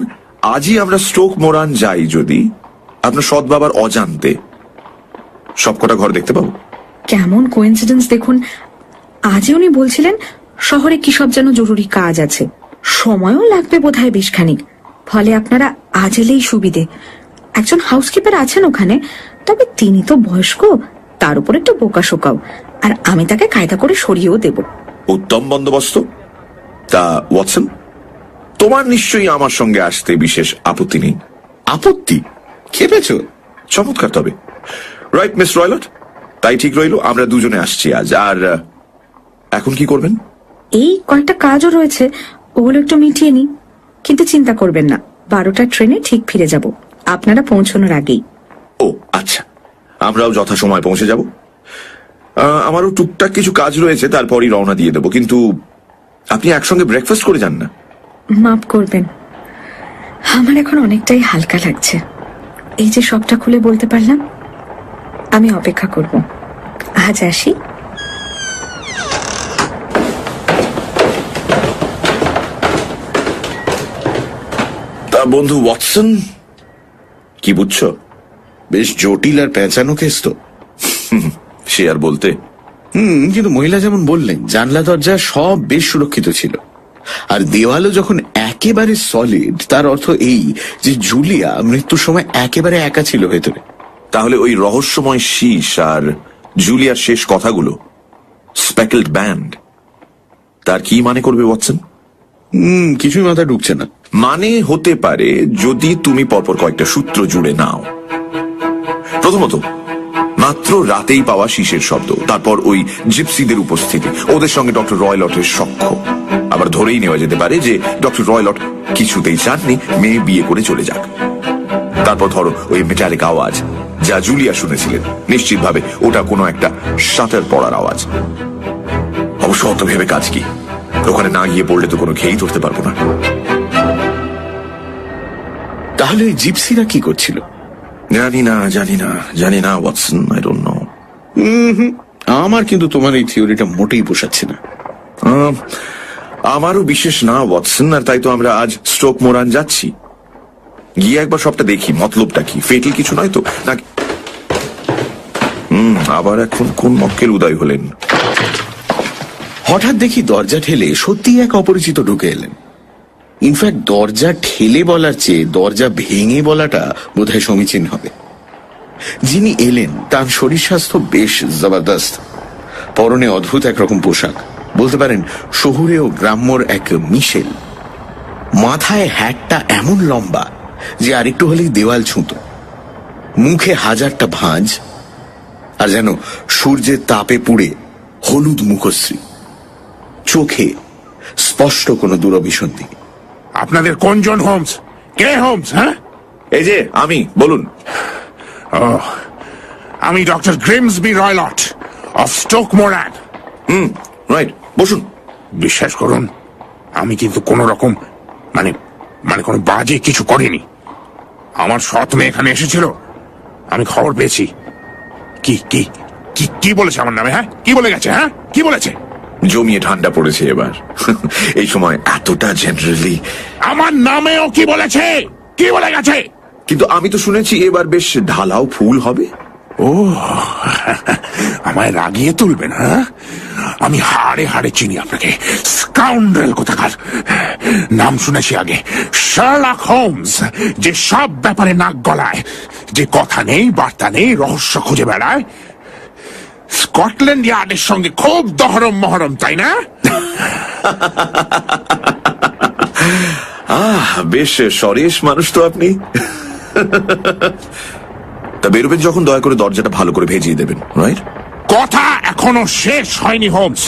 Speaker 4: আজই আমরা স্টোক মোরান যাই, যদি আপনার সৎ বাবার অজান্তে সবকটা ঘর দেখতে পাবো।
Speaker 5: কেমন কোইন্সিডেন্স দেখুন, আজই উনি বলছিলেন শহরে কি সব যেন জরুরি কাজ আছে, সময়ও লাগবে বোধহয় বেশ খানিক। ফলে আপনারা আজ এলেই সুবিধে। একজন হাউসকিপার আছেন ওখানে, তবে তিনি তো বয়স্ক, তার উপর একটু বোকা শোকাও, আর আমি তাকে কায়দা করে সরিয়েও দেব।
Speaker 4: উত্তম বন্দোবস্ত। তা ওয়াটসন, তোমার নিশ্চয়ই আমার সঙ্গে আসতে বিশেষ আপত্তি নেই?
Speaker 3: আপত্তি? খেপেছ?
Speaker 4: চমৎকার। তবে রাইট মিস রয়লট, তাই ঠিক রইল, আমরা দুজনে আসছি আজ। আর এখন কি করবেন?
Speaker 5: এই কয়েকটা কাজও রয়েছে, ওগুলো একটু মিটিয়ে নি। কিন্তু চিন্তা করবেন না, 12টার ট্রেনে ঠিক ফিরে যাব, আপনারা পৌঁছানোর আগেই।
Speaker 4: ও আচ্ছা, আমরাও যথাসময় পৌঁছে যাব। আমারও টুকটাক কিছু কাজ রয়েছে, তারপরই রওনা দিয়ে দেবো। কিন্তু আপনি একসঙ্গে ব্রেকফাস্ট করে যান না?
Speaker 5: মাফ করবেন, আমার এখন অনেকটাই হালকা লাগছে। এই যে সবটা খুলে বলতে পারলাম। আমি অপেক্ষা করব। আজ আসি।
Speaker 4: তা বন্ধু ওয়াটসন, কি বুঝছো?
Speaker 3: বেশ জটিল আর পেঁচানো কেস তো।
Speaker 4: সে আর বলতে।
Speaker 3: কিন্তু মহিলা যেমন বললেন, জানলা দরজা সব বেশ সুরক্ষিত ছিল, আর দেওয়ালও যখন একেবারে সলিড, তার অর্থ এই যে জুলিয়া মৃত্যুর সময় একেবারে একা ছিল ভেতরে।
Speaker 4: তাহলে ওই রহস্যময় শীষ আর জুলিয়ার শেষ কথাগুলো, স্পেকলড ব্যান্ড, তার কি মানে করবে ওয়াটসন?
Speaker 3: কিছুই মাথায় ঢুকছে না।
Speaker 4: মানে হতে পারে যদি তুমি পরপর কয়েকটা সূত্র জুড়ে নাও। প্রথমত, মাত্র রাতেই পাওয়া শীষের শব্দ, তারপর ওই জিপসিদের উপস্থিতি, ওদের সঙ্গে ডক্টর রয়লটের সখ্য। আবার ধরেই নেওয়া যেতে পারে যে ডক্টর রয়লট কিছুতেই চাননি মেয়ে বিয়ে করে চলে যাক। তারপর ধরো ওই মেটালিক আওয়াজ যা জুলিয়া শুনেছিলেন, নিশ্চিতভাবে ওটা কোনো একটা শাটার পড়ার আওয়াজ। অবশ্য অত ভেবে কাজ কি, ওখানে না গিয়ে পড়লে তো কোনো খেয়েই ধরতে পারবো না।
Speaker 3: তাহলে জিপসিরা কি করছিল?
Speaker 4: জানি না ওয়াটসন, আই ডোন্ট নো।
Speaker 3: আমার কিন্তু তোমার এই থিওরিটা মোটেই পোষাচ্ছে না।
Speaker 4: আমারও বিশেষ না ওয়াটসন, আর তাই তো আমরা আজ স্টোক মোরান যাচ্ছি। গিয়ে একবার সবটা দেখি, মতলবটা কি, ফেটেল কিছু নয় তো নাকি? আবার এখন কোন মক্কেল উদয় হলেন?
Speaker 3: হঠাৎ দেখি দরজা ঠেলে সত্যি এক অপরিচিত ঢুকে এলেন। ইনফ্যাক্ট দরজা ঠেলে বলার চেয়ে দরজা ভেঙে বলাটা বোধহয় সমীচীন হবে। যিনি এলেন তার শরীর স্বাস্থ্য বেশ জবরদস্ত, পরনে অদ্ভুত একরকম পোশাক, বলতে পারেন শহুরে ও গ্রাম্যর এক মিশেল। মাথায় হ্যাটটা এমন লম্বা যে আরেকটু হলেই দেওয়াল ছুঁতো, মুখে 1000টা ভাঁজ, আর যেন সূর্যের তাপে পুড়ে হলুদ মুখশ্রী, চোখে স্পষ্ট কোনো দূরভিসন্ধি।
Speaker 8: আপনাদের কোনজন হোমস? কে হোমস? হ্যাঁ,
Speaker 4: এই যে আমি, বলুন।
Speaker 8: আমি doctor Grimesby Roylott of Stoke Moran.
Speaker 4: Right, বসুন।
Speaker 8: বিশ্বাস করুন, আমি কিন্তু কোন রকম মানে কোনো বাজে কিছু করিনি। আমার সৎ মেয়ে এখানে এসেছিল, আমি খবর পেয়েছি। কি কি কি কি বলেছে আমার নামে? হ্যাঁ, কি বলে গেছে? হ্যাঁ, কি বলেছে?
Speaker 4: জমিয়ে ঠান্ডা পড়েছে এবার। এই সময় এতটা জেনারেলি।
Speaker 8: আমার নামেও কি বলেছে? কি বলে গেছে?
Speaker 4: কিন্তু আমি তো শুনেছি এবার বেশ ঢালাও ফুল হবে।
Speaker 8: ও, আমায় রাগিয়ে তুলবেন? হ্যাঁ, আমি হাড়ে হাড়ে চিনি আপনাকে, স্কাউন্ডারেল কোথাকার। নাম শুনেছি আগে, শার্লক হোমস, যে সব ব্যাপারে নাক গলায়, যে কথা নেই বার্তা নেই, রহস্য খুঁজে বেড়ায়। স্কটল্যান্ড ইয়ার্ডের সঙ্গে খুব দহরম মহরম, তাই না?
Speaker 4: বেশ সরেশ মানুষ তো আপনি। তা বেরোবেন যখন দয়া করে দরজাটা ভালো করে ভেজিয়ে দেবেন, রাইট?
Speaker 8: কথা এখনো শেষ হয়নি হোমস,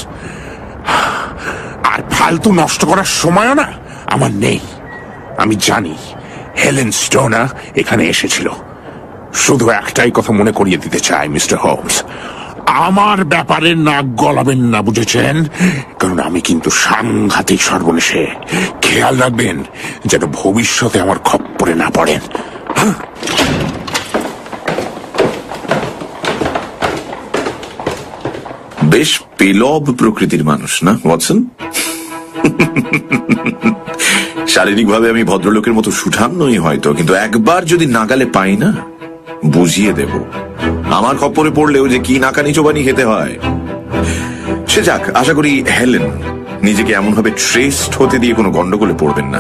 Speaker 8: আর ফালতু নষ্ট করার সময়ও না আমার নেই। আমি জানি হেলেন স্টোনার এখানে এসেছিল। শুধু একটাই কথা মনে করিয়ে দিতে চাই মিস্টার হোমস, আমার ব্যাপারে নাক গলাবেন না, বুঝেছেন? কারণ আমি কিন্তু সাংঘাতিক সর্বনেশে। খেয়াল রাখবেন যেন ভবিষ্যতে আমার খপ্পরে না পড়েন।
Speaker 4: বেশ পেলব প্রকৃতির মানুষ না ওয়াটসন? শারীরিকভাবে আমি ভদ্রলোকের মতো সুঠাম নই হয়তো, কিন্তু একবার যদি নাগালে পাই না, বুঝিয়ে দেব আমার খপ্পরে পড়লেও যে কি নাকানি চোবানি খেতে হয়। সে যাক, আশা করি হেলেন নিজেকে এমন ভাবে ট্রেসড হতে দিয়ে কোনো গন্ডগোলে পড়বেন না।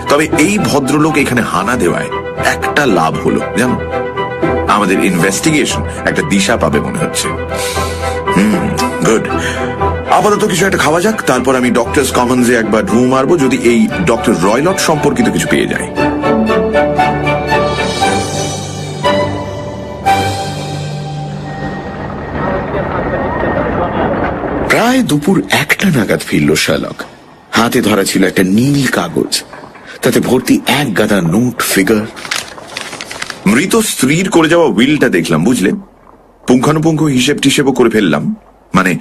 Speaker 4: তবে এই ভদ্রলোক এখানে হানা দেওয়ায় একটা লাভ হলো জানো, আমাদের ইনভেস্টিগেশন একটা দিশা পাবে মনে হচ্ছে। গুড। আপাতত কিছু একটা খাওয়া যাক, তারপর আমি ডক্টরস কমন্সে একবার ঢু মারবো, যদি এই ডক্টর রয়লট সম্পর্কিত কিছু পেয়ে যাই।
Speaker 3: প্রায় দুপুর 1টা নাগাদ ফিরল শার্লক। হাতে ধরা ছিল একটা নীল কাগজ, তাতে ভর্তি এক গাদা নোট, ফিগার।
Speaker 4: মৃত স্ত্রীর করে যাওয়া উইলটা দেখলাম, বুঝলে? পুঙ্খানুপুঙ্খ হিসেব টিসেবও করে ফেললাম। মানে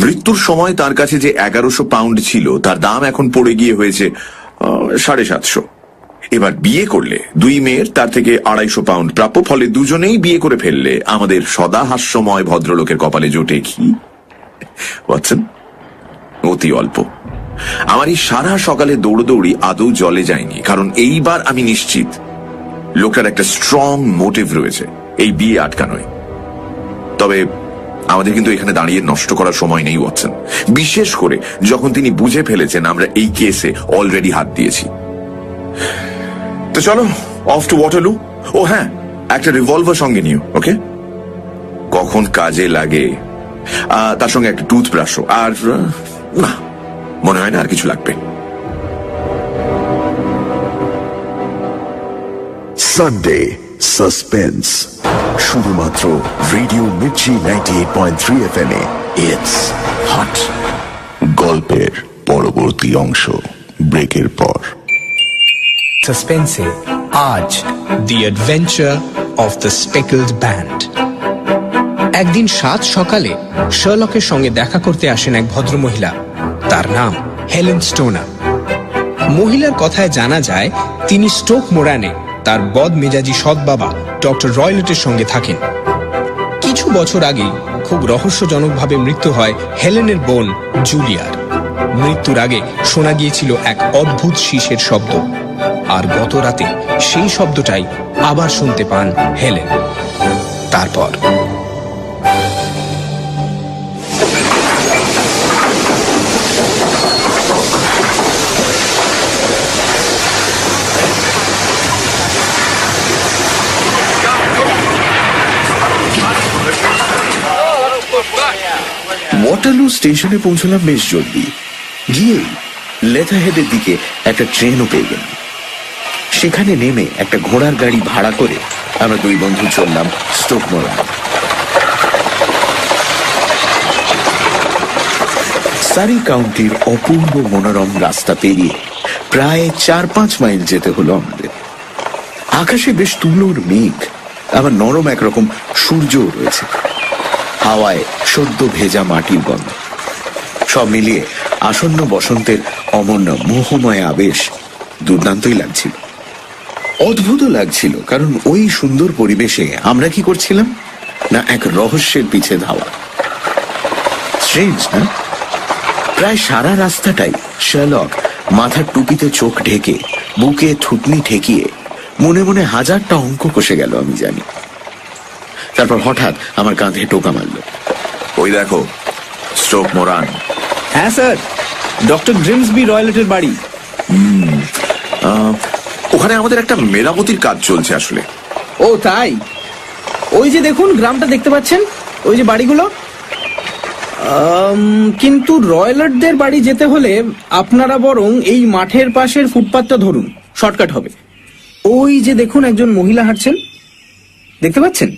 Speaker 4: মৃত্যুর সময় তার কাছে যে 1100 পাউন্ড ছিল, তার দাম এখন পড়ে গিয়ে হয়েছে 750। এবার বিয়ে করলে 2 মেয়ের তার থেকে 250 পাউন্ড প্রাপ্য। ফলে দুজনেই বিয়ে করে ফেললে আমাদের সদা হাস্যময় ভদ্রলোকের কপালে জোটে কি ওয়াটসন? অতি অল্প। আমার এই সারা সকালে দৌড়দৌড়ি আদৌ জলে যায়নি, কারণ এইবার আমি নিশ্চিত লোকটার একটা স্ট্রং মোটিভ রয়েছে এই বিয়ে আটকানোয়। তবে আমাদের কিন্তু এখানে দাঁড়িয়ে নষ্ট করার সময় নেই ওয়াটসন, বিশেষ করে যখন তিনি বুঝে ফেলেছেন আমরা এই কেসে অলরেডি হাত দিয়েছি। তো চলো, অফ টু ওয়াটারলু। ও হ্যাঁ, একটা রিভলভার সঙ্গে নিও, ওকে? কখন কাজে লাগে। তার সঙ্গে একটা টুথব্রাশও। আর না, মনে হয় না আর কিছু লাগবে।
Speaker 1: সানডে সাসপেন্স, শুধুমাত্র রেডিও মির্চি 98.3 FM এ। It's hot. গল্পের পরবর্তী অংশ ব্রেকের পর।
Speaker 2: সাসপেন্সে আজ the adventure of the speckled band. একদিন 7 সকালে শার্লকের সঙ্গে দেখা করতে আসেন এক ভদ্রমহিলা। তার নাম হেলেন স্টোনার। মহিলার কথায় জানা যায় তিনি স্টোক মোরানে তার বদমেজাজি সৎ বাবা ডক্টর রয়লটের সঙ্গে থাকেন। কিছু বছর আগে খুব রহস্যজনকভাবে মৃত্যু হয় হেলেনের বোন জুলিয়ার। মৃত্যুর আগে শোনা গিয়েছিল এক অদ্ভুত শীষের শব্দ, আর গত রাতে সেই শব্দটাই আবার শুনতে পান হেলেন। তারপর
Speaker 3: ওয়াটারলু স্টেশনে পৌঁছলাম বেশ জলদি। গিয়েই লেথারহেডের দিকে একটা ট্রেনও পেয়ে গেলাম। সেখানে নেমে একটা ঘোড়ার গাড়ি ভাড়া করে আমরা 2 বন্ধু চললাম স্টোক মোরান। সারি কাউন্টির অপূর্ব মনোরম রাস্তা পেরিয়ে প্রায় 4-5 মাইল যেতে হলো আমাদের। আকাশে বেশ তুলোর মেঘ, আবার নরম একরকম সূর্যও রয়েছে। হাওয়ায় সদ্য ভেজা মাটির গন্ধ। সব মিলিয়ে আসন্ন বসন্তের অমন্য মোহময় আবেশ দুর্দান্তই লাগছিল। অদ্ভুত লাগছিল, কারণ ওই সুন্দর পরিবেশে আমরা কি করছিলাম না এক রহস্যের পিছে ধাওয়া। স্ট্রেঞ্জ না? প্রায় সারা রাস্তাটাই শার্লক মাথার টুপিতে চোখ ঢেকে, বুকে থুতনি ঠেকিয়ে মনে মনে 1000টা অঙ্ক কষে গেল আমি জানি। তারপর হঠাৎ আমার কাঁধে টোকা মারল।
Speaker 4: ওই দেখো, স্ট্রোক মোরান।
Speaker 2: হ্যাঁ স্যার, ডক্টর গ্রিমসবি রয়্যালেটের বাড়ি।
Speaker 4: ওখানে আমাদের একটা মেরামতির কাজ চলছে আসলে।
Speaker 2: ও তাই? ওই যে দেখুন গ্রামটা দেখতে পাচ্ছেন, ওই যে বাড়িগুলো। কিন্তু রয়্যালটদের বাড়ি যেতে হলে আপনারা বরং এই মাঠের পাশের ফুটপাতটা ধরুন, শর্টকাট হবে। ওই যে দেখুন একজন মহিলা হাঁটছেন, দেখতে পাচ্ছেন?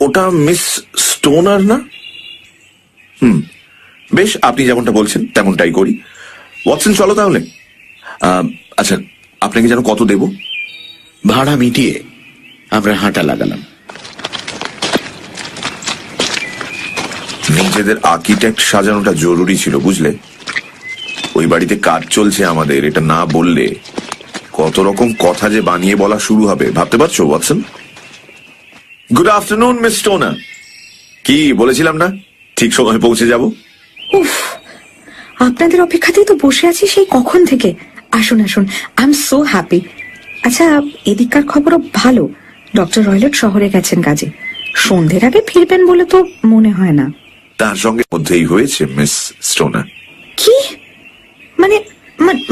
Speaker 4: ওটা মিস স্টোনার না? বেশ, আপনি যেমনটা বলছেন তেমনটাই করি। ওয়াটসন, চলো তাহলে। আচ্ছা, আপনাকে যেন কত দেব?
Speaker 3: ভাড়া মিটিয়ে আমরা হাঁটা লাগালাম।
Speaker 4: নিজেদের আর্কিটেক্ট সাজানোটা জরুরি ছিল, বুঝলে? ওই বাড়িতে কাজ চলছে আমাদের, এটা না বললে কত রকম কথা যে বানিয়ে বলা শুরু হবে, ভাবতে পারছো Watson? Good afternoon miss stoner. কি বলেছিলাম না, ঠিক সময় পৌঁছে যাব?
Speaker 5: উফ, আপনাদের অপেক্ষাতেই তো বসে আছি সেই কখন থেকে। আসুন আসুন, আই এম সো হ্যাপি। আচ্ছা, এদিককার খবরও ভালো। ডক্টর রয়্যালট শহরে গেছেন কাজে, সন্ধ্যের আগে ফিরবেন বলে তো মনে হয় না।
Speaker 4: তার সঙ্গে মধ্যেই হয়েছে মিস স্টোনার।
Speaker 5: কি মানে?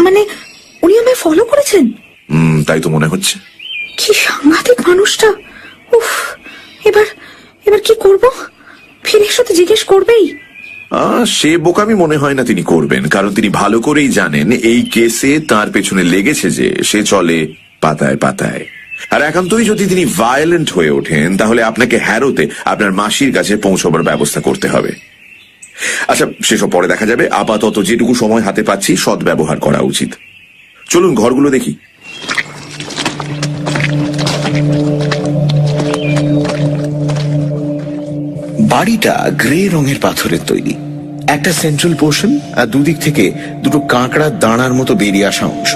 Speaker 5: মানে উনি আমায় ফলো করেছেন?
Speaker 4: তাই তো মনে হচ্ছে।
Speaker 5: কি সাংঘাতিক মানুষটা! উফ, এবার কি করব? ফিরে এসে তো জিজ্ঞেস করবেই।
Speaker 4: সে বোকামি মনে হয় না তিনি করবেন, কারণ তিনি ভালো করেই জানেন এই কেসে তার পেছনে লেগেছে যে সে চলে পাতায় পাতায়। আর একান্তই যদি তিনি ভায়োলেন্ট হয়ে ওঠেন, তাহলে আপনাকে হ্যারোতে আপনার মাসির কাছে পৌঁছবার ব্যবস্থা করতে হবে। আচ্ছা, সেসব পরে দেখা যাবে। আপাতত যেটুকু সময় হাতে পাচ্ছি সৎ ব্যবহার করা উচিত। চলুন ঘরগুলো দেখি।
Speaker 3: বাড়িটা গ্রে রঙের পাথরের তৈরি। একটা সেন্ট্রাল পোর্শন আর দুদিক থেকে দুটো কাঁকড়ার দাঁড়ার মতো বেরিয়ে আসা অংশ।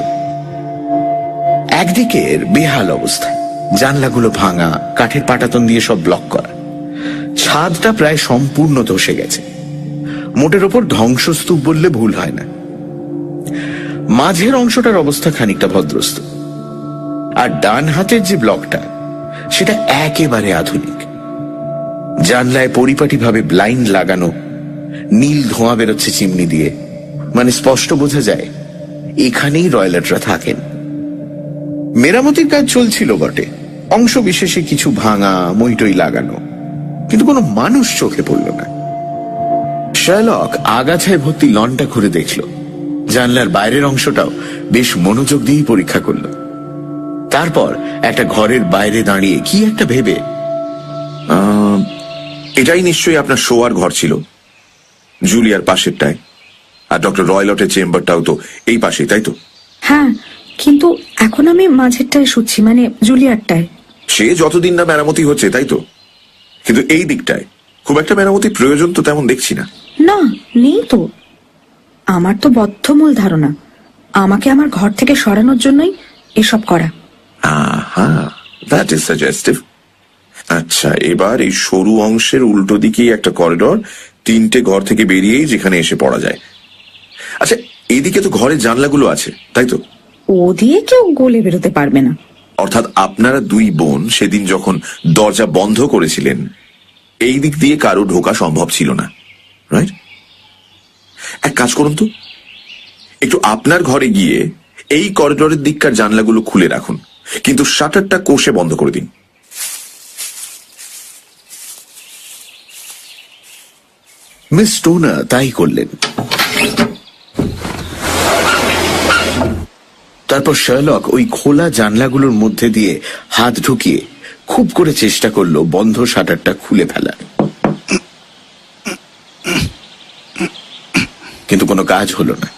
Speaker 3: একদিকের বেহাল অবস্থা, জানলাগুলো ভাঙা, কাঠের পাটাতন দিয়ে সব ব্লক করা। ছাদটা প্রায় সম্পূর্ণ ধসে গেছে, মোটের ওপর ধ্বংসস্তূপ বললে ভুল হয় না। মাঝের অংশটার অবস্থা খানিকটা ভদ্রস্ত, আর ডান হাতের যে ব্লকটা সেটা একেবারে আধুনিক। জানলায় পরিপাটিভাবে ব্লাইন্ড লাগানো, নীল ধোঁয়া বেরোচ্ছে চিমনি দিয়ে, মানে স্পষ্ট বোঝা যায় এখানেই রয়্যালটরা থাকেন। মেরামতির কাজ চলছিল বটে, অংশ বিশেষে কিছু ভাঙা, মইটই লাগানো, কিন্তু কোনো মানুষ চোখে পড়ল না। শার্লক আগাছায় ভর্তি লনটা ঘুরে দেখল, জানলার বাইরের অংশটাও বেশ মনোযোগ দিয়েই পরীক্ষা করল। তারপর একটা ঘরের বাইরে দাঁড়িয়ে কি একটা ভেবে,
Speaker 4: এটাই নিশ্চয়ই আপনার শোয়ার ঘর ছিল, জুলিয়ার পাশেরটায়। আর ডক্টর রয়্যালটের চেম্বারটাও তো এই পাশেই, তাই তো?
Speaker 5: হ্যাঁ, কিন্তু এখন আমি মাঝেরটায় শুচ্ছি, মানে জুলিয়ারটায়।
Speaker 4: সে যতদিন না মেরামতি হচ্ছে, তাই তো? কিন্তু এই দিকটায় খুব একটা মেরামতির প্রয়োজন তো তেমন দেখছি না।
Speaker 5: না, নেই তো। আমার তো বদ্ধমূল ধারণা আমাকে আমার ঘর থেকে সরানোর জন্যই এসব করা।
Speaker 4: That is suggestive. আচ্ছা, এবার এই সরু অংশের উল্টো দিকেই একটা করিডর, 3টে ঘর থেকে বেরিয়েই যেখানে এসে পড়া যায়। আচ্ছা, এদিকে তো ঘরের জানলাগুলো আছে, তাই তো?
Speaker 5: ও দিয়ে কেউ গলে বেরোতে পারবে না।
Speaker 4: অর্থাৎ আপনারা দুই বোন সেদিন যখন দরজা বন্ধ করেছিলেন, এই দিক দিয়ে কারো ঢোকা সম্ভব ছিল না, রাইট? এক কাজ করুন তো, একটু আপনার ঘরে গিয়ে এই করিডোরের দিককার জানলাগুলো খুলে রাখুন, কিন্তু শাটারটা কষে বন্ধ করে দিন।
Speaker 3: মিস স্টোনার তাই করলেন। তারপর শার্লক ওই খোলা জানলাগুলোর মধ্যে দিয়ে হাত ঢুকিয়ে খুব করে চেষ্টা করলো বন্ধ শাটারটা খুলে ফেলার, কিন্তু কোনো কাজ হলো না।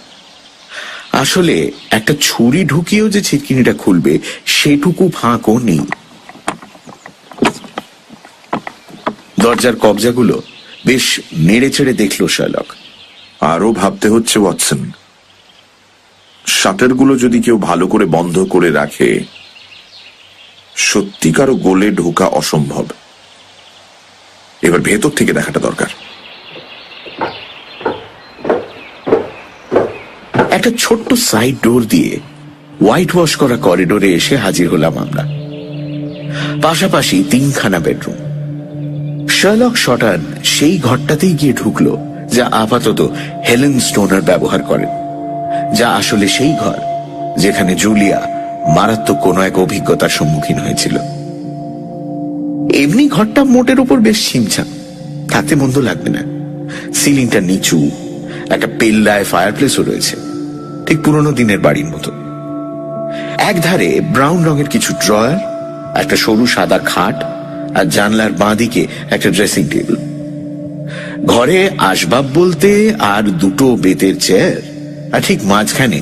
Speaker 3: আসলে একটা ছুরি ঢুকিয়েও যে ছিটকিনিটা খুলবে সেটুকু ফাঁকও নেই। দরজার কবজাগুলো বেশ নেড়ে চেড়ে দেখলো শার্লক।
Speaker 4: আরো ভাবতে হচ্ছে ওয়াটসন, শাটারগুলো যদি কেউ ভালো করে বন্ধ করে রাখে, সত্যিকারও গোলে ঢোকা অসম্ভব। এবার ভেতর থেকে দেখাটা দরকার।
Speaker 3: একটা ছোট্ট সাইড ডোর দিয়ে হোয়াইট ওয়াশ করা করিডোরে এসে হাজির হলাম আমরা। পাশাপাশি 3খানা বেডরুম, শার্লক শটান সেই ঘরটাতেই গিয়ে ঢুকলো যা আপাতত হেলেন স্টোনার ব্যবহার করেন, যা আসলে সেই ঘর যেখানে জুলিয়া মারাত্মক কোনো এক অভিজ্ঞতার সম্মুখীন হয়েছিল। এমনি ঘরটা মোটের উপর বেশ ছিমছাম, থাকতে মন্দ লাগবে না। সিলিংটা নিচু, একটা পেল্লায় ফায়ারপ্লেসও রয়েছে, ঠিক পুরনো দিনের বাড়ির মতো। একধারে ব্রাউন রঙের কিছু ড্রয়ার, একটা সরু সাদা খাট, আর জানলার বাঁদিকে একটা ড্রেসিং টেবিল। ঘরে আসবাব বলতে আর দুটো বেতের চেয়ার, আর ঠিক মাঝখানে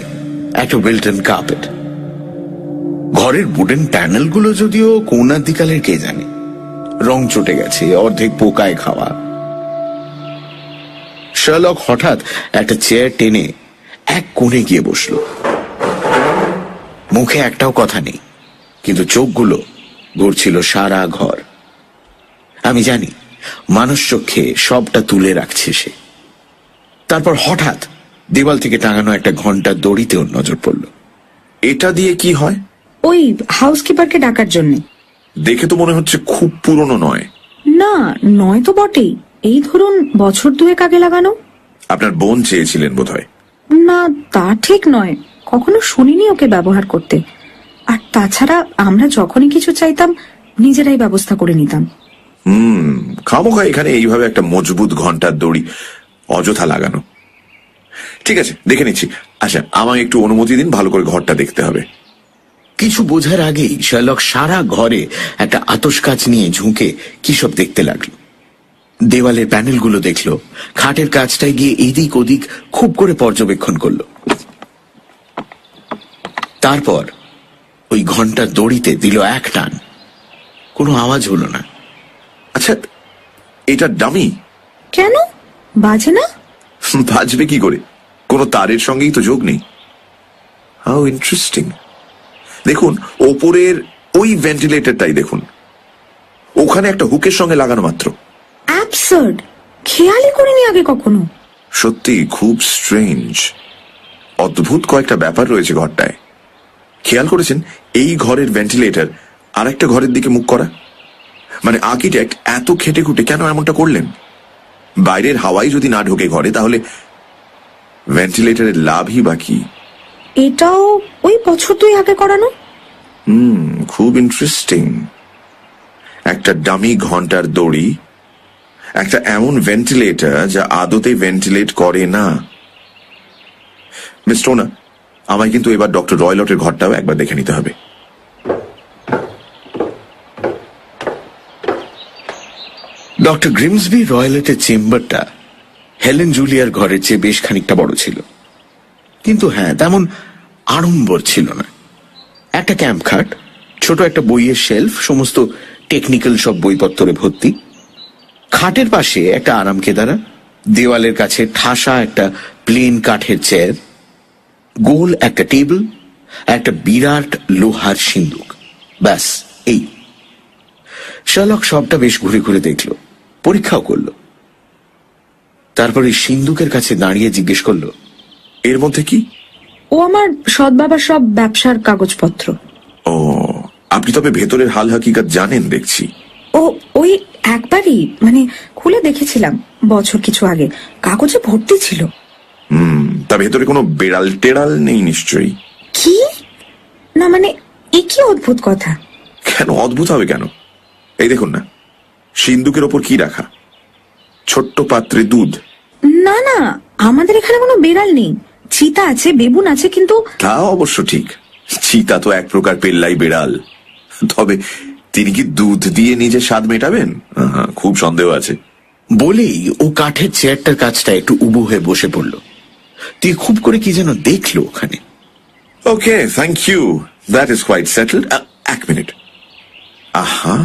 Speaker 3: একটা ওয়েলটন কার্পেট। ঘরের উডেন প্যানেলগুলো যদিও কৌনাদিকালের কে জানে, রং চটে গেছে, অর্ধেক পোকায় খাওয়া। শার্লক হঠাৎ একটা চেয়ার টেনে এক কোণে গিয়ে বসল। মুখে একটাও কথা নেই, কিন্তু চোখগুলো ঘুরছিল সারা ঘর। আমি জানি মানুষ চোখে সবটা তুলে রাখছে সে। তারপর হঠাৎ দেওয়াল থেকে টাঙানো একটা ঘন্টার দড়িতে ওর নজর পড়ল।
Speaker 4: এটা দিয়ে কি হয়?
Speaker 5: ওই হাউসকিপারকে ডাকার জন্য।
Speaker 4: দেখে তো মনে হচ্ছে খুব পুরনো নয়।
Speaker 5: না, নয় তো বটেই, এই ধরুন বছর দুয়েক আগে লাগানো।
Speaker 4: আপনার বোন চেয়েছিলেন বোধহয়।
Speaker 5: না, তা ঠিক নয়, কখনো শুনিনি ওকে ব্যবহার করতে। আর তাছাড়া আমরা যখনই কিছু চাইতাম নিজেরাই ব্যবস্থা করে নিতাম।
Speaker 4: খামোখা এখানে এইভাবে একটা মজবুত ঘন্টার দড়ি অযথা লাগানো। ঠিক আছে, দেখে নিচ্ছি। আচ্ছা, আমাকে একটু অনুমতি দিন, ভালো করে ঘরটা দেখতে হবে।
Speaker 3: কিছু বোঝার আগেই শার্লক সারা ঘরে একটা আতশকাচ নিয়ে ঝুঁকে কি সব দেখতে লাগলো। দেওয়ালের প্যানেলগুলো দেখলো, খাটের কাছটায় গিয়ে এদিক ওদিক খুব করে পর্যবেক্ষণ করলো। তারপর ওই ঘন্টার দড়িতে দিল এক টান। কোনো আওয়াজ হলো না।
Speaker 4: আচ্ছা, এটা ডামি?
Speaker 5: কেন বাজে না?
Speaker 4: বাজবে কি করে? কোনো তারের সঙ্গেই তো যোগ নেই। How interesting. দেখুন, ওপরের ওই ভেন্টিলেটরটাই দেখুন, ওখানে একটা হুকের সঙ্গে লাগানো মাত্র।
Speaker 5: অ্যাবসার্ড, খেয়ালই করিনি আগে কখনো।
Speaker 4: সত্যি খুব স্ট্রেঞ্জ, অদ্ভুত কয়েকটা ব্যাপার রয়েছে ঘরটায়। খেয়াল করেছেন এই ঘরের ভেন্টিলেটর আর একটা ঘরের দিকে মুখ করা? মানে আর্কিটেক্ট এত খেটে খুঁটে কেন এমনটা করলেন? বাইরের হাওয়াই যদি না ঢোকে ঘরে, তাহলে ভেন্টিলেটরের লাভই বা কি?
Speaker 5: এটাও ওই বছর দুই আগে করানো।
Speaker 4: খুব ইন্টারেস্টিং। একটা ডামি ঘন্টার দড়ি, একটা এমন ভেন্টিলেটর যা আদতে ভেন্টিলেট করে না। মিস টোনা, আমায় কিন্তু এবার ডক্টর রয়লটের ঘরটাও একবার দেখে নিতে হবে।
Speaker 3: ডক্টর গ্রিমসবি রয়লেটের চেম্বারটা হেলেন জুলিয়ার ঘরের চেয়ে বেশ খানিকটা বড় ছিল, কিন্তু হ্যাঁ, তেমন আড়ম্বর ছিল না। একটা ক্যাম্প খাট, ছোট একটা বইয়ের শেলফ, সমস্ত টেকনিক্যাল সব বইপত্তরে ভর্তি। খাটের পাশে একটা আরাম কেদারা, দেওয়ালের কাছে ঠাসা একটা প্লেন কাঠের চেয়ার, গোল একটা টেবিল, একটা বিরাট লোহার সিন্দুক। ব্যাস এই। শার্লক সবটা বেশ ঘুরে ঘুরে দেখলো, পরীক্ষাও করলো। তারপরে সিন্দুকের কাছে দাঁড়িয়ে জিজ্ঞেস করলো,
Speaker 4: এর মধ্যে কি?
Speaker 5: ও আমার সৎ বাবার সব ব্যবসার কাগজপত্র।
Speaker 4: ও, আপনি তবে ভেতরের হাল হাকিকাত জানেন দেখছি।
Speaker 5: ও ওই একবারই মানে খুলে দেখেছিলাম বছর কিছু আগে, কাগজে ভর্তি ছিল।
Speaker 4: তা ভেতরে কোনো বেড়াল টেড়াল নেই নিশ্চয়ই?
Speaker 5: কি না, মানে এ কি অদ্ভুত কথা।
Speaker 4: কেন অদ্ভুত হবে কেন? এই দেখুন না, সিন্দুকের ওপর কি রাখা? ছোট্ট পাত্রে দুধ।
Speaker 5: না না, আমাদের এখানে কোনো বেড়াল নেই। চিতা আছে, বেবুন আছে, কিন্তু
Speaker 4: তা অবশ্য ঠিক, চিতা তো এক প্রকার পেল্লাই বেড়াল। তবে তিনি কি দুধ দিয়ে নিজের স্বাদ মেটাবেন? খুব সন্দেহ আছে।
Speaker 3: বলেই ও কাঠের চেয়ারটার কাছটা একটু উবু হয়ে বসে পড়ল। তুই খুব করে কি যেন দেখলো ওখানে।
Speaker 4: Okay, thank you, that is quite settled. এক মিনিট। আহা,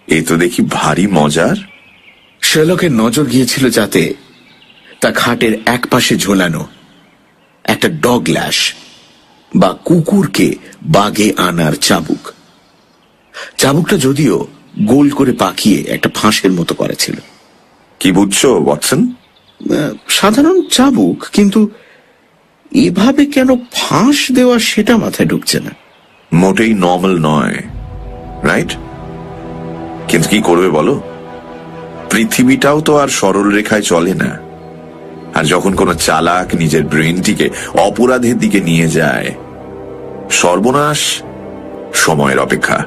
Speaker 4: এ তো দেখি ভারী মজার।
Speaker 3: শার্লকের নজর গিয়েছিল যাতে তা খাটের এক পাশে ঝোলানো একটা ডগ ল্যাশ বা কুকুরকে বাগে আনার চাবুক। চাবুকটা যদিও গোল করে পাকিয়ে একটা ফাঁসের মতো করা ছিল।
Speaker 4: কি বুঝছো ওয়াটসন?
Speaker 3: সাধারণ চাবুক, কিন্তু এভাবে কেন ফাঁস দেওয়া সেটা মাথায় ঢুকছে না।
Speaker 4: মোটেই নর্মাল নয়, রাইট? কিন্তু কি করবে বলো? পৃথিবীটাও তো আর সরল রেখায় চলে না। আর যখন কোনো চালাক নিজের ব্রেনটিকে অপরাধের দিকে নিয়ে যায়, সর্বনাশ সময়ের অপেক্ষা।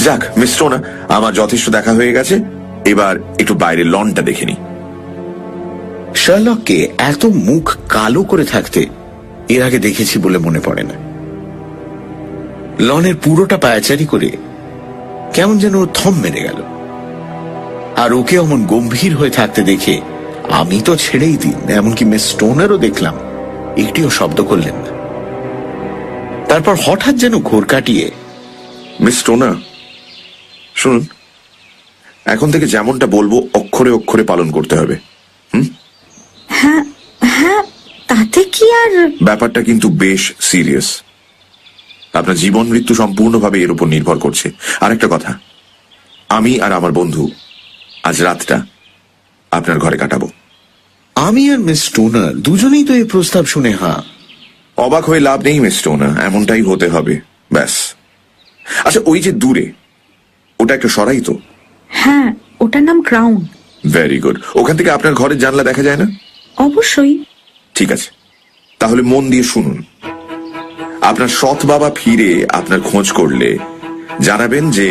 Speaker 4: যাক মিস্টার ওনা, আমার যথেষ্ট দেখা হয়ে গেছে, এবার একটু বাইরের লনটা দেখে নি।
Speaker 3: শার্লককে এত মুখ কালো করে থাকতে এর আগে দেখেছি বলে মনে পড়ে না। লনের পুরোটা পায়াচারি করে কেমন যেন থম মেরে গেল। আর ওকে অমন গম্ভীর হয়ে থাকতে দেখে আমি তো ছেড়েই দিন, এমনকি মিস স্টোনারও দেখলাম একটিও শব্দ করলেন না। তারপর হঠাৎ যেন ঘোর কাটিয়ে,
Speaker 4: মিস স্টোনার শুনুন, এখন থেকে যেমনটা বলবো অক্ষরে অক্ষরে পালন করতে হবে।
Speaker 5: হ্যাঁ হ্যাঁ, তাতে কি আর?
Speaker 4: ব্যাপারটা কিন্তু বেশ সিরিয়াস। আপনার জীবন মৃত্যু সম্পূর্ণভাবে এর উপর নির্ভর করছে। আর একটা কথা, আমি আর আমার বন্ধু আজ রাতটা আপনার ঘরে কাটাবো।
Speaker 3: আমি আর মিস স্টোনার দুজনেই তো এই প্রস্তাব শুনে
Speaker 4: অবাক হয়ে লাভ নেই মিস স্টোনার, এমনটাই হতে হবে ব্যাস। আচ্ছা, ওই যে দূরে ওটা একটা সরাই তো?
Speaker 5: হ্যাঁ, ওটার নাম ক্রাউন।
Speaker 4: Very good. ওখান থেকে আপনার ঘরের জানলা দেখা যায় না?
Speaker 5: অবশ্যই।
Speaker 4: ঠিক আছে, তাহলে মন দিয়ে শুনুন। আপনার সৎ বাবা ফিরে আপনার খোঁজ করলে জানাবেন যে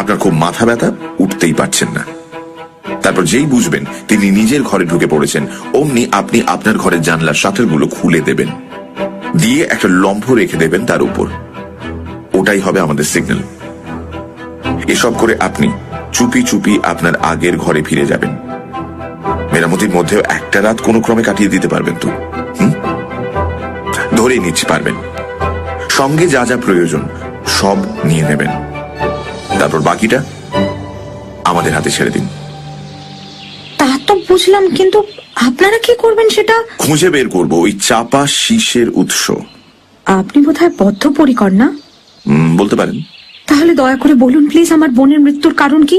Speaker 4: আপনার খুব মাথা ব্যথা, উঠতেই পারছেন না। তারপর যেই বুঝবেন তিনি নিজের ঘরে ঢুকে পড়েছেন, অমনি আপনি আপনার ঘরের জানলার শাটারগুলো খুলে দেবেন, দিয়ে একটা লম্ফ রেখে দেবেন তার উপর। ওটাই হবে আমাদের সিগন্যাল। এসব করে আপনি চুপি চুপি আপনার আগের ঘরে ফিরে যাবেন। মেরামতির মধ্যেও একটা রাত কোনো ক্রমে কাটিয়ে দিতে পারবেন তো? ধরেই নিচ্ছি পারবেন। সঙ্গে যা যা প্রয়োজন সব নিয়ে নেবেন। তারপর বাকিটা আমাদের হাতে ছেড়ে দিন।
Speaker 5: তা তো বুঝলাম, কিন্তু আপনারা কি করবেন সেটা?
Speaker 4: খুঁজে বের করবো ওই চাপা শীষের উৎস।
Speaker 5: আপনি বোধহয় বদ্ধপরিকর, না?
Speaker 4: বলতে পারেন।
Speaker 5: তাহলে দয়া করে বলুন প্লিজ, আমার বোনের মৃত্যুর কারণ কি?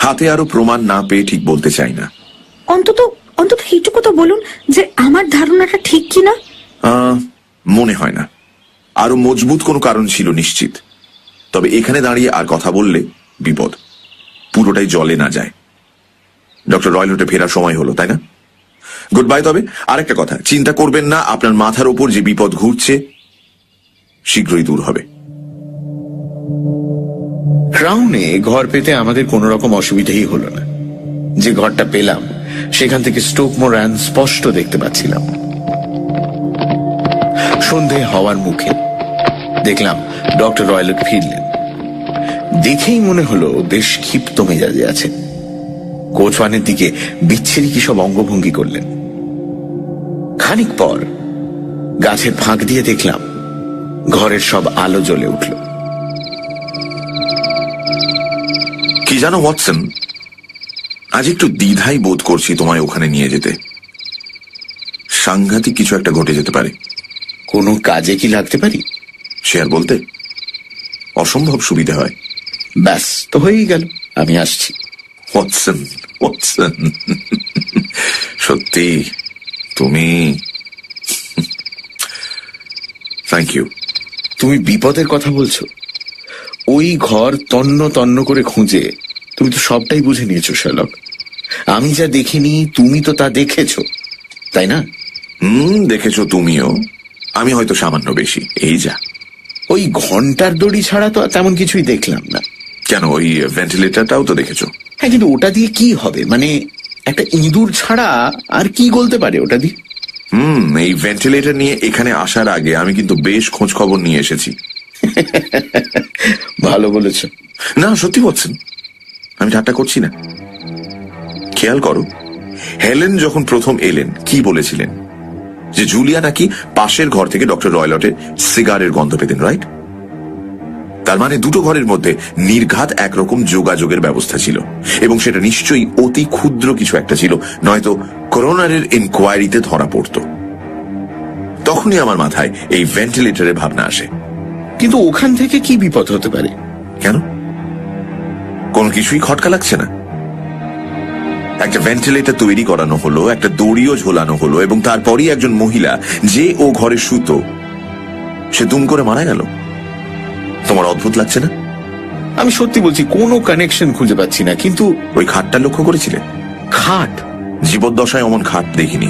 Speaker 4: হাতে আরো প্রমাণ না পেয়ে ঠিক বলতে চাই না।
Speaker 5: অন্তত এইটুকু তো বলুন যে আমার ধারণাটা ঠিক কিনা।
Speaker 4: মনে হয় না। আরো মজবুত কোনো কারণ ছিল নিশ্চিত। তবে এখানে দাঁড়িয়ে আর কথা বললে বিপদ, পুরোটাই জলে না যায়। ডক্টর রয়লটে ফেরার সময় হলো, তাই না? Good bye. তবে আরেকটা কথা, চিন্তা করবেন না, আপনার মাথার ওপর যে বিপদ ঘুরছে শীঘ্রই দূর হবে।
Speaker 3: ক্রাউনে ঘর পেতে আমাদের কোন রকম অসুবিধাই হলো না। যে ঘরটা পেলাম সেখান থেকে স্টোক মোরান স্পষ্ট দেখতে পাচ্ছিলাম। সন্ধে হওয়ার মুখে দেখলাম ডক্টর রয়লট ফিরলেন। দেখেই মনে হলো বেশ ক্ষিপ্ত মেজাজে আছে। কোচওয়ানের দিকে বিচ্ছিরি কি সব অঙ্গভঙ্গি করলেন। খানিক পর গাছের ফাঁক দিয়ে দেখলাম ঘরের সব আলো জ্বলে উঠল।
Speaker 4: কি জানো ওয়াটসন, আজ একটু দ্বিধাই বোধ করছি তোমায় ওখানে নিয়ে যেতে। সাংঘাতিক কিছু একটা ঘটে যেতে পারে।
Speaker 3: কোনো কাজে কি লাগতে পারি?
Speaker 4: সে আর বলতে, অসম্ভব সুবিধা হয়।
Speaker 3: ব্যাস তো হয়েই গেল, আমি আসছি।
Speaker 4: ওয়াটসন, ওয়াটসন, সত্যি তুমি, থ্যাংক ইউ।
Speaker 3: তুমি বিপদের কথা বলছো? ওই ঘর তন্ন তন্ন করে খুঁজে তুমি তো সবটাই বুঝে নিয়েছো শার্লক। আমি যা দেখিনি তুমি তো তা দেখেছো, তাই না?
Speaker 4: দেখেছো তুমিও, আমি হয়তো সামান্য বেশি, এই যা।
Speaker 3: ওই ঘন্টার দড়ি ছাড়া তো তেমন কিছুই দেখলাম না।
Speaker 4: কেন, ওই ভেন্টিলেটরটাও তো দেখেছো?
Speaker 3: হ্যাঁ, কিন্তু ওটা দিয়ে কি হবে? মানে একটা ইঁদুর ছাড়া আর কি গলতে পারে ওটা দিয়ে?
Speaker 4: এই ভেন্টিলেটর নিয়ে এখানে আসার আগে আমি কিন্তু বেশ খোঁজ খবর নিয়ে এসেছি।
Speaker 3: ভালো বলেছ।
Speaker 4: না, সত্যি বলছেন, আমি ঠাট্টা করছি না। খেয়াল করো, হেলেন যখন প্রথম এলেন কি বলেছিলেন? যে জুলিয়া নাকি পাশের ঘর থেকে ডক্টর রয়লটের সিগারের গন্ধ পেতেন, রাইট? তার মানে দুটো ঘরের মধ্যে নির্ঘাত একরকম যোগাযোগের ব্যবস্থা ছিল, এবং সেটা নিশ্চয়ই অতি ক্ষুদ্র কিছু একটা ছিল, নয়তো করোনারের ইনকোয়ারিতে ধরা পড়ত। তখনই আমার মাথায় এই ভেন্টিলেটরের ভাবনা আসে।
Speaker 3: কিন্তু ওখান থেকে কি বিপদ হতে পারে?
Speaker 4: কেন, কোন কিছুই খটকা লাগছে না? একটা ভেন্টিলেটর তৈরি করানো হলো, একটা দড়িও ঝোলানো হলো, এবং তারপরই একজন মহিলা যে ও ঘরে শুতো সে দুম করে মারা গেল। তোমার অদ্ভুত লাগছে না?
Speaker 3: আমি সত্যি বলছি কোনো কানেকশন খুঁজে পাচ্ছি না। কিন্তু
Speaker 4: ওই খাটটা লক্ষ্য করেছিলে?
Speaker 3: খাট?
Speaker 4: জীবদ্দশায় অমন খাট দেখিনি।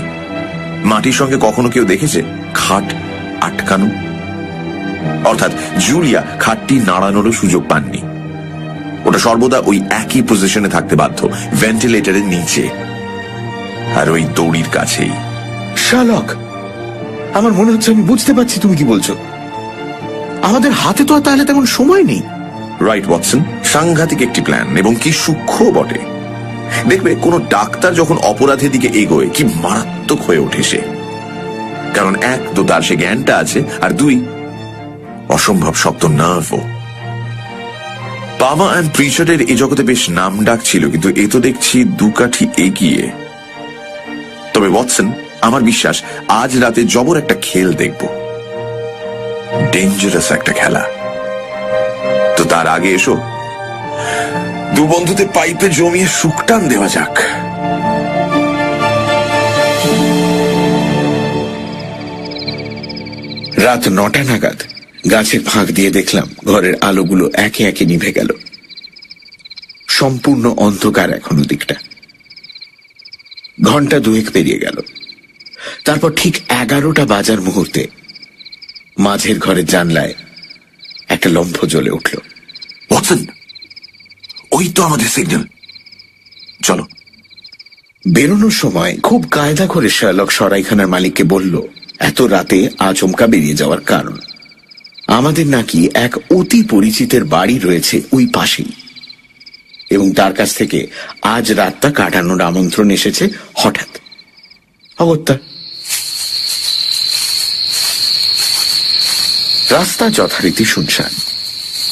Speaker 4: মাটির সঙ্গে কখনো কেউ দেখেছে খাট আটকানো? অর্থাৎ জুলিয়া খাটটি নাড়ানোরও সুযোগ পাননি। ওটা সর্বদা ওই একই পজিশনে থাকতে বাধ্য, ভেন্টিলেটরের নিচে আর ওই দড়ির কাছেই।
Speaker 3: শার্লক, আমার মনে হচ্ছে আমি বুঝতে পারছি তুমি কি বলছো। আমাদের হাতে তো আর তাহলে তেমন সময় নেই।
Speaker 4: রাইট ওয়াটসন, সাংঘাতিক একটি প্ল্যান, এবং কি সূক্ষ্ম বটে। দেখবে কোনো ডাক্তার যখন অপরাধের দিকে এগোয় কি মারাত্মক হয়ে ওঠে সে। কারণ এক তো তার সে জ্ঞানটা আছে, আর দুই অসম্ভব শক্ত নার্ভও। বাবা অ্যান্ড প্রিচার্ডের এই জগতে বেশ নাম ডাক ছিল, কিন্তু এ তো দেখছি দুকাঠি এগিয়ে। তবে ওয়াটসন, আমার বিশ্বাস আজ রাতে জবর একটা খেল দেখব, ডেঞ্জারাস একটা খেলা। তো তার আগে এসো দু বন্ধুতে পাইপে জমিয়ে সুকটান দেওয়া যাক।
Speaker 3: রাত 9টা নাগাদ গাছের ফাঁক দিয়ে দেখলাম ঘরের আলোগুলো একে একে নিভে গেল। সম্পূর্ণ অন্ধকার এখনো দিকটা। ঘন্টা 2 পেরিয়ে গেল। তারপর ঠিক 11টা বাজার মুহূর্তে মাঝের ঘরের জানলায় একটা লম্ফ জ্বলে উঠল।
Speaker 4: ওয়াটসন, ওই তো আমাদের সিগন্যাল। চলো।
Speaker 3: বেরোনোর সময় খুব কায়দা করে শার্লক সরাইখানার মালিককে বলল এত রাতে আচমকা বেরিয়ে যাওয়ার কারণ। আমাদের নাকি এক অতি পরিচিতের বাড়ি রয়েছে ওই পাশেই, এবং তার কাছ থেকে আজ রাতটা কাটানোর আমন্ত্রণ এসেছে হঠাৎ। অগত্যা রাস্তা যথারীতি শুনশান।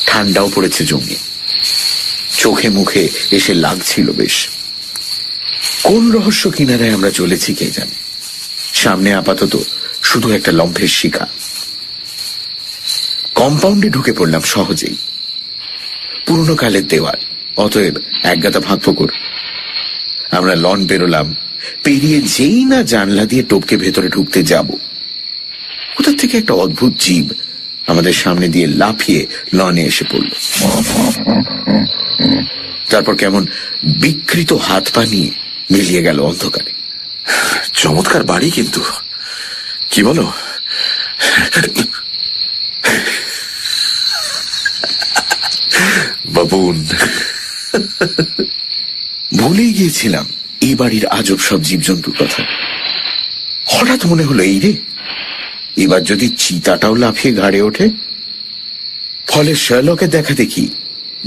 Speaker 3: ঠান্ডাও পড়েছে জমিয়ে। চোখে মুখে এসে লাগছিল বেশ। কোন রহস্য কিনারায় আমরা চলেছি কে জানে। সামনে আপাতত শুধু একটা লম্ফের শিখা। কম্পাউন্ডে ঢুকে পড়লাম সহজেই। পুরনো কালের দেওয়াল, অতএব একগাদা ফাঁক ফোকর। আমরা লন বেরোলাম। পেরিয়ে যেই না জানলা দিয়ে টপকে ভেতরে ঢুকতে যাব, কোথা থেকে একটা অদ্ভুত জীব আমাদের সামনে দিয়ে লাফিয়ে লনে এসে পড়ল। তারপর কেমন বিকৃত হাত পা নিয়ে মিলিয়ে গেল অন্ধকারে।
Speaker 4: চমৎকার বাড়ি কিন্তু, কি বলো? বাবুন,
Speaker 3: ভুলেই গিয়েছিলাম এই বাড়ির আজব সব জীবজন্তুর কথা। হঠাৎ মনে হলো এই রে, এবার যদি চিতাটাও লাফিয়ে ঘাড়ে ওঠে। ফলে শার্লকে দেখা দেখি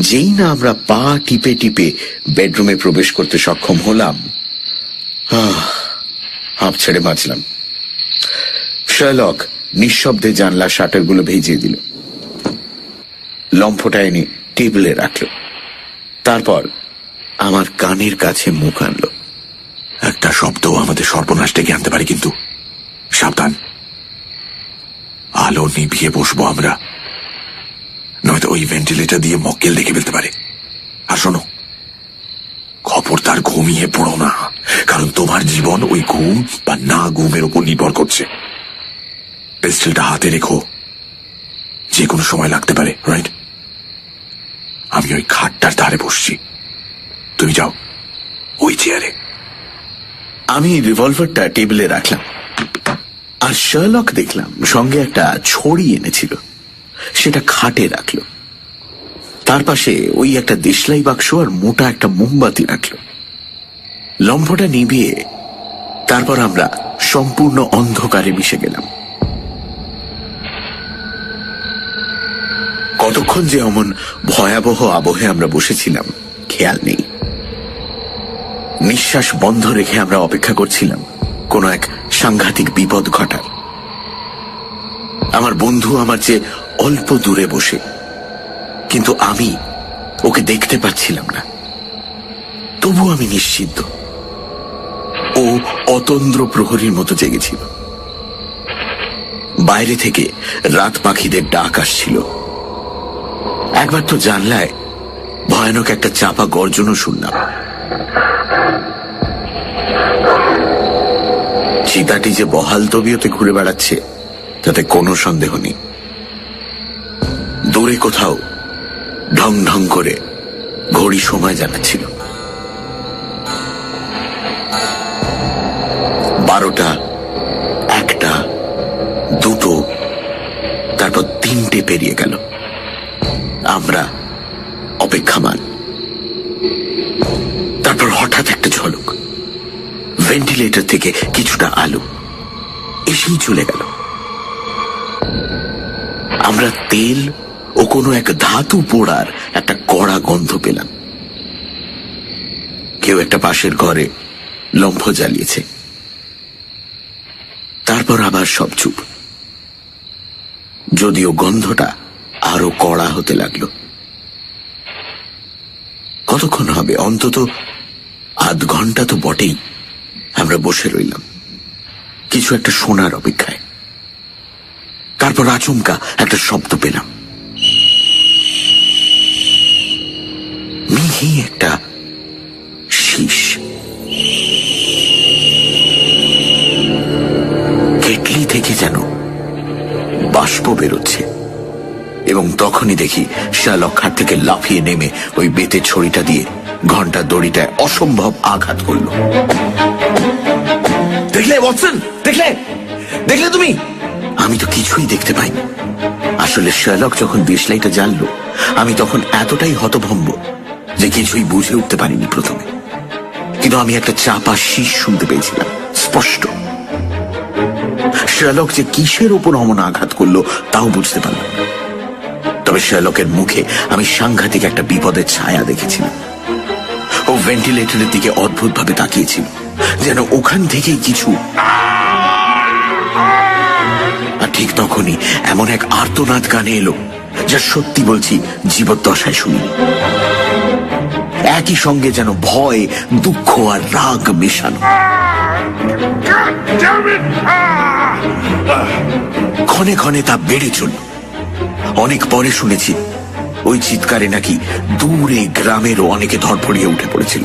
Speaker 3: যেই না আমরা পা টিপে টিপে বেডরুমে প্রবেশ করতে সক্ষম হলাম, হাঁপ ছেড়ে বাঁচলাম। শার্লক নিঃশব্দে জানলা শাটারগুলো ভেজিয়ে দিল। লম্ফটা এনে টেবিলে রাখল। তারপর আমার কানের কাছে মুখ আনলো।
Speaker 4: একটা শব্দ আমাদের সর্বনাশ ডেকে আনতে পারে, কিন্তু সাবধান, আলো নিভিয়ে বসবো আমরা, নয়তো ওই ভেন্টিলেটর দিয়ে মক্কেল দেখে ফেলতে পারে। আর শোনো, খবরদার ঘুমিয়ে পড়ো না, কারণ তোমার জীবন ওই ঘুম বা না ঘুমের উপর নির্ভর করছে। পিস্টলটা হাতে রেখো, যে কোনো সময় লাগতে পারে, রাইট? আমি ওই খাটটার ধারে বসছি, তুমি যাও ওই চেয়ারে।
Speaker 3: আমি রিভলভারটা টেবিলে রাখলাম, আর শার্লক দেখলাম সঙ্গে একটা ছড়ি এনেছিল, সেটা খাটে রাখল। তার পাশে ওই একটা দেশলাই বাক্স আর মোটা একটা মোমবাতি রাখল। লম্ফটা নিভিয়ে তারপর আমরা সম্পূর্ণ অন্ধকারে মিশে গেলাম। কতক্ষণ যে অমন ভয়াবহ আবহে আমরা বসেছিলাম খেয়াল নেই। নিঃশ্বাস বন্ধ রেখে আমরা অপেক্ষা করছিলাম কোন এক সাংঘাতিক বিপদ ঘটার। আমার বন্ধু আমার চেয়ে অল্প দূরে বসে, কিন্তু আমি ওকে দেখতে পাচ্ছিলাম না। তবু আমি নিশ্চিন্ত ও অতন্দ্র প্রহরীর মতো জেগেছিল। বাইরে থেকে রাত পাখিদের ডাক আসছিল। একবার তো জানলায় ভয়ানক একটা চাপা গর্জনও শুনলাম। চিতাটি যে বহাল তবিয়তে ঘুরে বেড়াচ্ছে তাতে কোনো সন্দেহ নেই। দূরে কোথাও ঢং ঢং করে ঘড়ি সময় জানাচ্ছিল। 12টা, 1টা, 2টো, তারপর 3টে পেরিয়ে গেল। আমরা অপেক্ষামান। তারপর হঠাৎ একটা ঝলক, ভেন্টিলেটর থেকে কিছুটা আলো এসেই চলে গেল। আমরা তেল ও কোনো এক ধাতু পোড়ার একটা কড়া গন্ধ পেলাম। কেউ একটা পাশের ঘরে লম্ফ জ্বালিয়েছে। তারপর আবার সব চুপ, যদিও গন্ধটা আরো কড়া হতে লাগলো। কতক্ষণ হবে? অন্তত আধ ঘন্টা তো বটেই। আমরা বসে রইলাম কিছু একটা শোনার অপেক্ষায়। তারপর আচমকা একটা শব্দ পেলাম, মিহি একটা শীষ। কেটলি থেকে যেন বাষ্প বেরোচ্ছে, এবং তখনই দেখি শার্লক খাট থেকে লাফিয়ে নেমে ওই বেতের ছড়িটা দিয়ে ঘন্টার দড়িটায় অসম্ভব আঘাত করল। দেখলে ওয়াটসন? দেখলে দেখলে তুমি? আমি তো কিছুই দেখতে পাইনি। আসলে শার্লক যখন দেশলাইটা জ্বাললো, আমি তখন এতটাই হতভম্ব যে কিছুই বুঝে উঠতে পারিনি প্রথমে। কিন্তু আমি একটা চাপা শীষ শুনতে পেয়েছিলাম স্পষ্ট। শার্লক যে কিসের ওপর অমন আঘাত করলো তাও বুঝতে পারলাম। তবে শার্লকের মুখে আমি সাংঘাতিক একটা বিপদের ছায়া দেখেছিলাম। ও ভেন্টিলেটরের দিকে অদ্ভুত ভাবে তাকিয়েছিল, যেন ওখান থেকেই কিছু। আর ঠিক তখনই এমন এক আর্তনাদ কানে এলো, যা সত্যি বলছি জীবদ্দশায় শুনি। একই সঙ্গে যেন ভয়, দুঃখ আর রাগ মেশানো। ক্ষণে ক্ষণে তা বেড়ে চলল। অনেক পরে শুনেছি ওই চিৎকারে নাকি দূরে গ্রামেরও অনেকে ধরফড়িয়ে উঠে পড়েছিল।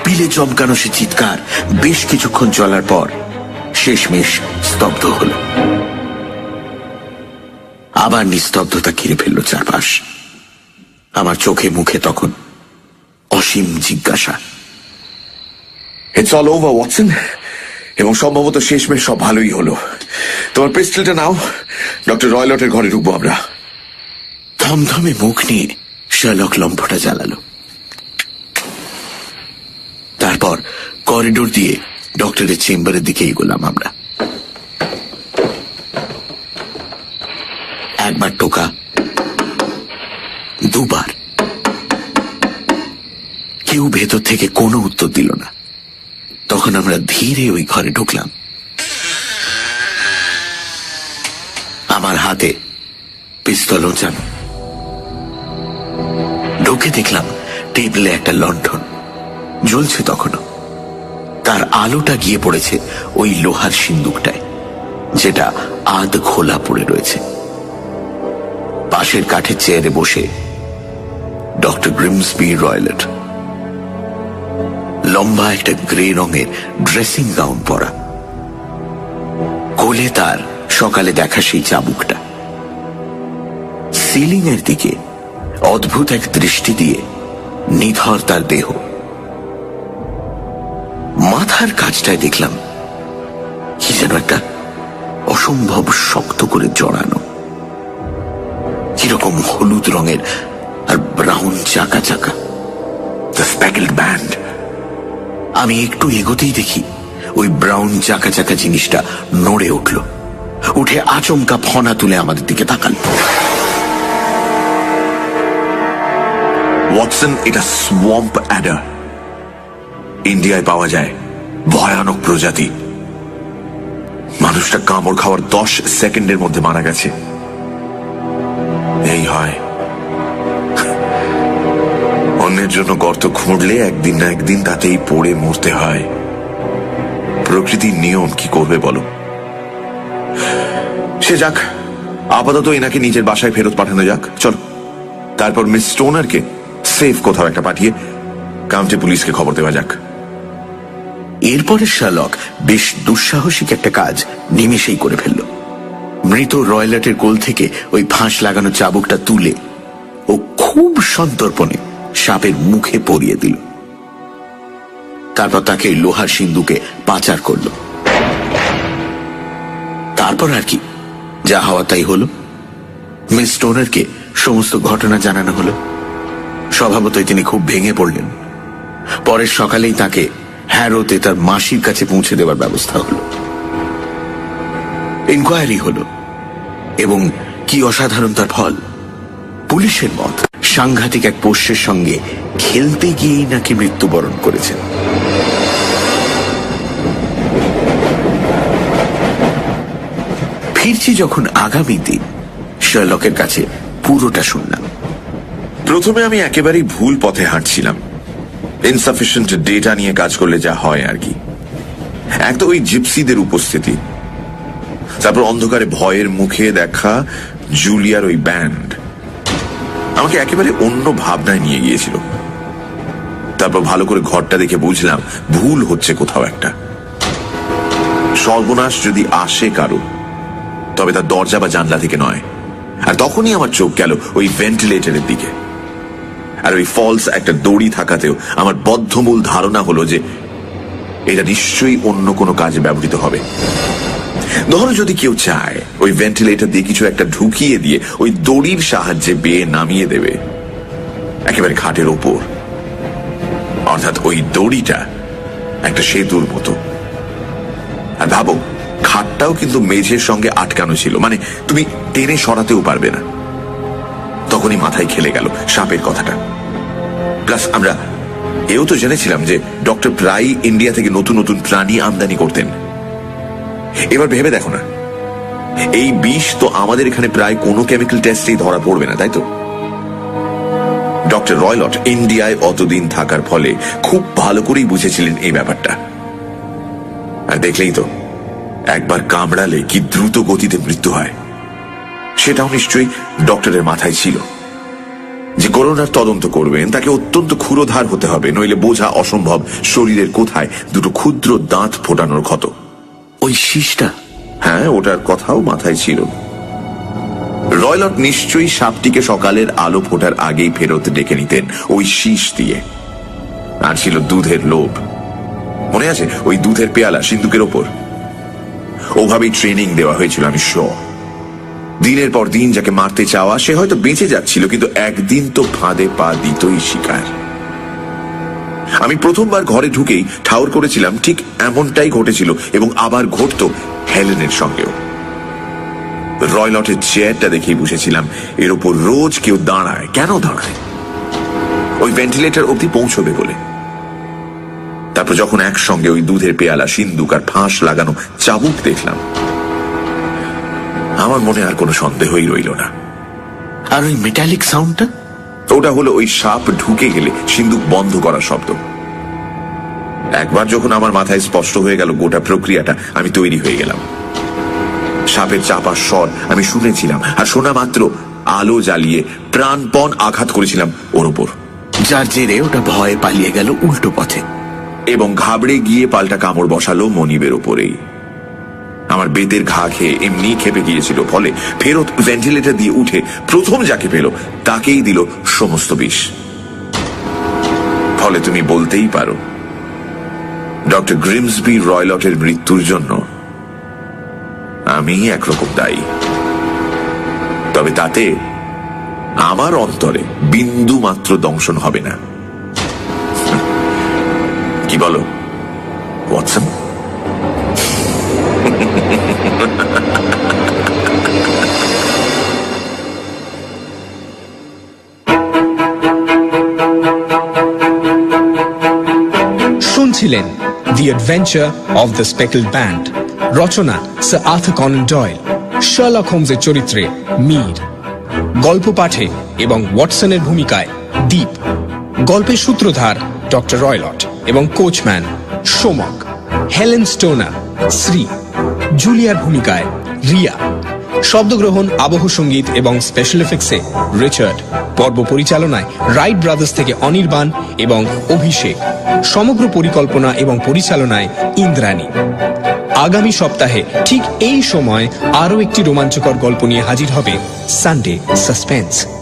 Speaker 3: পিলে চমকানো সে চিৎকার বেশ কিছুক্ষণ চলার পর শেষমেশ স্তব্ধ হল। আবার নিস্তব্ধতা ঘিরে ফেলল চারপাশ। আমার চোখে মুখে তখন অসীম জিজ্ঞাসা।
Speaker 4: ইটস অল ওভার ওয়াটসন, এবং সম্ভবত শেষমেশ সব ভালোই হলো। তোমার পিস্টলটা নাও, ডক্টর রয়লটের ঘরে ঢুকবো আমরা।
Speaker 3: থমথমে মুখ নিয়ে শার্লক লম্ফটা জ্বালালো। তারপর করিডোর দিয়ে ডক্টরের চেম্বারের দিকে এগোলাম আমরা। একবার টোকা, দুবার। কেউ ভেতর থেকে কোনো উত্তর দিল না। তখন আমরা ধীরে ওই ঘরে ঢুকলাম। আমার হাতে পিস্তল ওজানো। ঢুকে দেখলাম টেবিলে একটা লণ্ঠন জ্বলছে তখনও। তার আলোটা গিয়ে পড়েছে ওই লোহার সিন্দুকটায়, যেটা আধ খোলা পড়ে রয়েছে। পাশের কাঠের চেয়ারে বসে ডক্টর গ্রিমসবি রয়লেট, লম্বা একটা গ্রে রঙের ড্রেসিং গাউন পরা, কোলে তার সকালে দেখা সেই চাবুকটা। সিলিং এর দিকে অদ্ভুত এক দৃষ্টি দিয়ে নিথর তার দেহ। মাথার কাছটায় দেখলাম কি যেন একটা অসম্ভব শক্ত করে জড়ানো, কিরকম হলুদ রঙের আর ব্রাউন চাকা চাকা, দ্য স্প্যাকেলড ব্যান্ড। আমি একটু এগোতেই দেখি ওই ব্রাউন চাকা চাকা জিনিসটা নড়ে উঠল, উঠে আচমকা ফনা তুলে আমাদের দিকে তাকাল।
Speaker 4: ওয়াটসন, এটা সোয়াম্প অ্যাডার। ইন্ডিয়ায় পাওয়া যায়, ভয়ানক প্রজাতি। মানুষটা কামড় খাওয়ার 10 সেকেন্ডের মধ্যে মারা গেছে। এই হয়, অন্যের জন্য গর্ত খুঁড়লে একদিন না একদিন তাতেই পড়ে মরতে হয়। প্রকৃতির নিয়ম, কি করবে বলো। সে যাক, আপাতত এনাকে নিজের বাসায় ফেরত পাঠানো যাক। চলো, তারপর মিস স্টোনারকে সেফ কোথাও একটা পাঠিয়ে কাউন্টি পুলিশকে খবর দেওয়া যাক।
Speaker 3: এরপরে শার্লক বেশ দুঃসাহসিক একটা কাজ নিমেষেই করে ফেলল। মৃত রয়লাটের কোল থেকে ওই ফাঁস লাগানো চাবুকটা তুলে ও খুব সন্তর্পণে সাপের মুখে পরিয়ে দিল। তারপর তাকে লোহার সিন্ধুকে পাচার করল। তারপর আর কি, যা হওয়া তাই হলো। মিস স্টোনারকে সমস্ত ঘটনা জানানো হলো। স্বভাবতই তিনি খুব ভেঙে পড়লেন। পরের সকালেই তাকে হ্যারোতে তার মাসির কাছে পৌঁছে দেওয়ার ব্যবস্থা হলো। ইনকোয়ারি হলো এবং কি অসাধারণ তার ফল। পুলিশের মত সাংঘাতিক এক পোষ্যের সঙ্গে খেলতে গিয়েই নাকি মৃত্যুবরণ করেছেন। ফিরছি যখন আগামী দিন, শার্লকের কাছে পুরোটা শুনলাম।
Speaker 4: প্রথমে আমি একেবারেই ভুল পথে হাঁটছিলাম। ইনসাফিসিয়েন্ট ডেটা নিয়ে কাজ করলে যা হয় আর কি। এক তো ওই জিপসিদের উপস্থিতি, তারপর অন্ধকারে ভয়ের মুখে দেখা জুলিয়ার ওই ব্যান্ড আমাকে একেবারে অন্য ভাবনায় নিয়ে গিয়েছিল। তারপর ভালো করে ঘরটা দেখে বুঝলাম ভুল হচ্ছে কোথাও একটা। সর্বনাশ যদি আসে কারো, তবে তার দরজা বা জানলা থেকে নয়। আর তখনই আমার চোখ গেল ওই ভেন্টিলেটরের দিকে। আর ওই ফলস একটা দড়ি থাকাতেও আমার বদ্ধমূল ধারণা হলো যে এটা নিশ্চয়ই অন্য কোনো কাজে ব্যবহৃত হবে। ধরো যদি কেউ চায় ওই ভেন্টিলেটর দিয়ে কিছু একটা ঢুকিয়ে দিয়ে ওই দড়ির সাহায্যে বেয়ে নামিয়ে দেবে একেবারে খাটের ওপর, অর্থাৎ ওই দড়িটা একটা সেতুর মতো। আর ভাবো, খাটটাও কিন্তু মেঝের সঙ্গে আটকানো ছিল, মানে তুমি টেনে সরাতেও পারবে না। তখনই মাথায় খেলে গেল সাপের কথাটা। প্লাস আমরা এও তো জেনেছিলাম যে ডক্টর প্রায় ইন্ডিয়া থেকে নতুন নতুন প্রাণী আমদানি করতেন। এবার ভেবে দেখো না, এই বিষ তো আমাদের এখানে প্রায় কোনো কেমিক্যাল টেস্টেই ধরা পড়বে না, তাই তো? ডক্টর রয়লট ইন্ডিয়ায় অতদিন থাকার ফলে খুব ভালো করেই বুঝেছিলেন এই ব্যাপারটা। আর দেখলেই তো, একবার কামড়ালে কি দ্রুত গতিতে মৃত্যু হয়। সেটাও নিশ্চয়ই ডক্টরের মাথায় ছিল যে করোনার তদন্ত করবেন তাকে অত্যন্ত ক্ষুরোধার হতে হবে, নইলে বোঝা অসম্ভব শরীরের কোথায় দুটো ক্ষুদ্র দাঁত ফোটানোর ক্ষত।
Speaker 3: ওই শীষটা,
Speaker 4: হ্যাঁ, ওটার কথাও মাথায় ছিল। রয়লট নিশ্চয়ই সাপটিকে সকালের আলো ফোটার আগেই ফেরত ডেকে নিতেন ওই শীষ দিয়ে। আর ছিল দুধের লোভ, মনে আছে? ওই দুধের পেয়ালা সিন্ধুকের ওপর। ওভাবেই ট্রেনিং দেওয়া হয়েছিল, আমি শিওর। দিনের পর দিন যাকে মারতে চাওয়া সে হয়তো বেঁচে যাচ্ছিল, কিন্তু একদিন তো ফাঁদে পা দিতই শিকার। আমি প্রথমবার ঘরে ঢুকেই ঠাউর করেছিলাম ঠিক এমনটাই ঘটেছিল, এবং আবার ঘটত হেলেনের সঙ্গেও। রয়লটের চেয়ারটা দেখেই বুঝেছিলাম এর উপর রোজ কেউ দাঁড়ায়। কেন দাঁড়ায়? ওই ভেন্টিলেটর অব্দি পৌঁছবে বলে। তারপর যখন একসঙ্গে ওই দুধের পেয়ালা, সিন্দুক আর ফাঁস লাগানো চাবুক দেখলাম, আমার মনে আর কোনো সন্দেহই রইল না।
Speaker 3: আর ওই মেটালিক সাউন্ডটা,
Speaker 4: ওটা হলো ওই সাপ ঢুকে গেলে সিন্দুক বন্ধ করার শব্দ। একবার যখন আমার মাথায় স্পষ্ট হয়ে গেল গোটা প্রক্রিয়াটা, আমি তৈরি হয়ে গেলাম। সাপের চাপার স্বর আমি শুনেছিলাম, আর শোনা মাত্র আলো জ্বালিয়ে প্রাণপণ আঘাত করেছিলাম ওর উপর,
Speaker 3: যার জেরে ওটা ভয়ে পালিয়ে গেল উল্টো পথে
Speaker 4: এবং ঘাবড়ে গিয়ে পাল্টা কামড় বসালো মনিবের উপরেই। আমার বেতের ঘা খেয়ে এমনি খেপে গিয়েছিল, ফলে ফেরত ভেন্টিলেটর দিয়ে উঠে প্রথম যাকে পেল তাকেই দিল সমস্ত বিষ। ফলে তুমি বলতেই পারো ডক্টর গ্রিমসবি রয়লটের মৃত্যুর জন্য আমি একরকম দায়ী। তবে তাতে আমার অন্তরে বিন্দু মাত্র দংশন হবে না। কি বলো ওয়াটসন?
Speaker 2: শুনছিলেন the adventure of the speckled band, রচনা স্যার আর্থার কনান ডয়েল, শার্লক হোমসের চরিত্রে মীর, গল্প পাঠে এবং ওয়াটসনের ভূমিকায় দীপ, গল্পের সূত্রধার ডক্টর রয়লট এবং coachman Somak, Helen Stoner Shree, জুলিয়ার ভূমিকায় রিয়া, শব্দগ্রহণ, আবহ সঙ্গীত এবং স্পেশাল এফেক্টসে রিচার্ড, পর্ব পরিচালনায় রাইট ব্রাদার্স থেকে অনির্বাণ এবং অভিষেক, সমগ্র পরিকল্পনা এবং পরিচালনায় ইন্দ্রাণী। আগামী সপ্তাহে ঠিক এই সময় আরো একটি রোমাঞ্চকর গল্প নিয়ে হাজির হবে সানডে সাসপেন্স।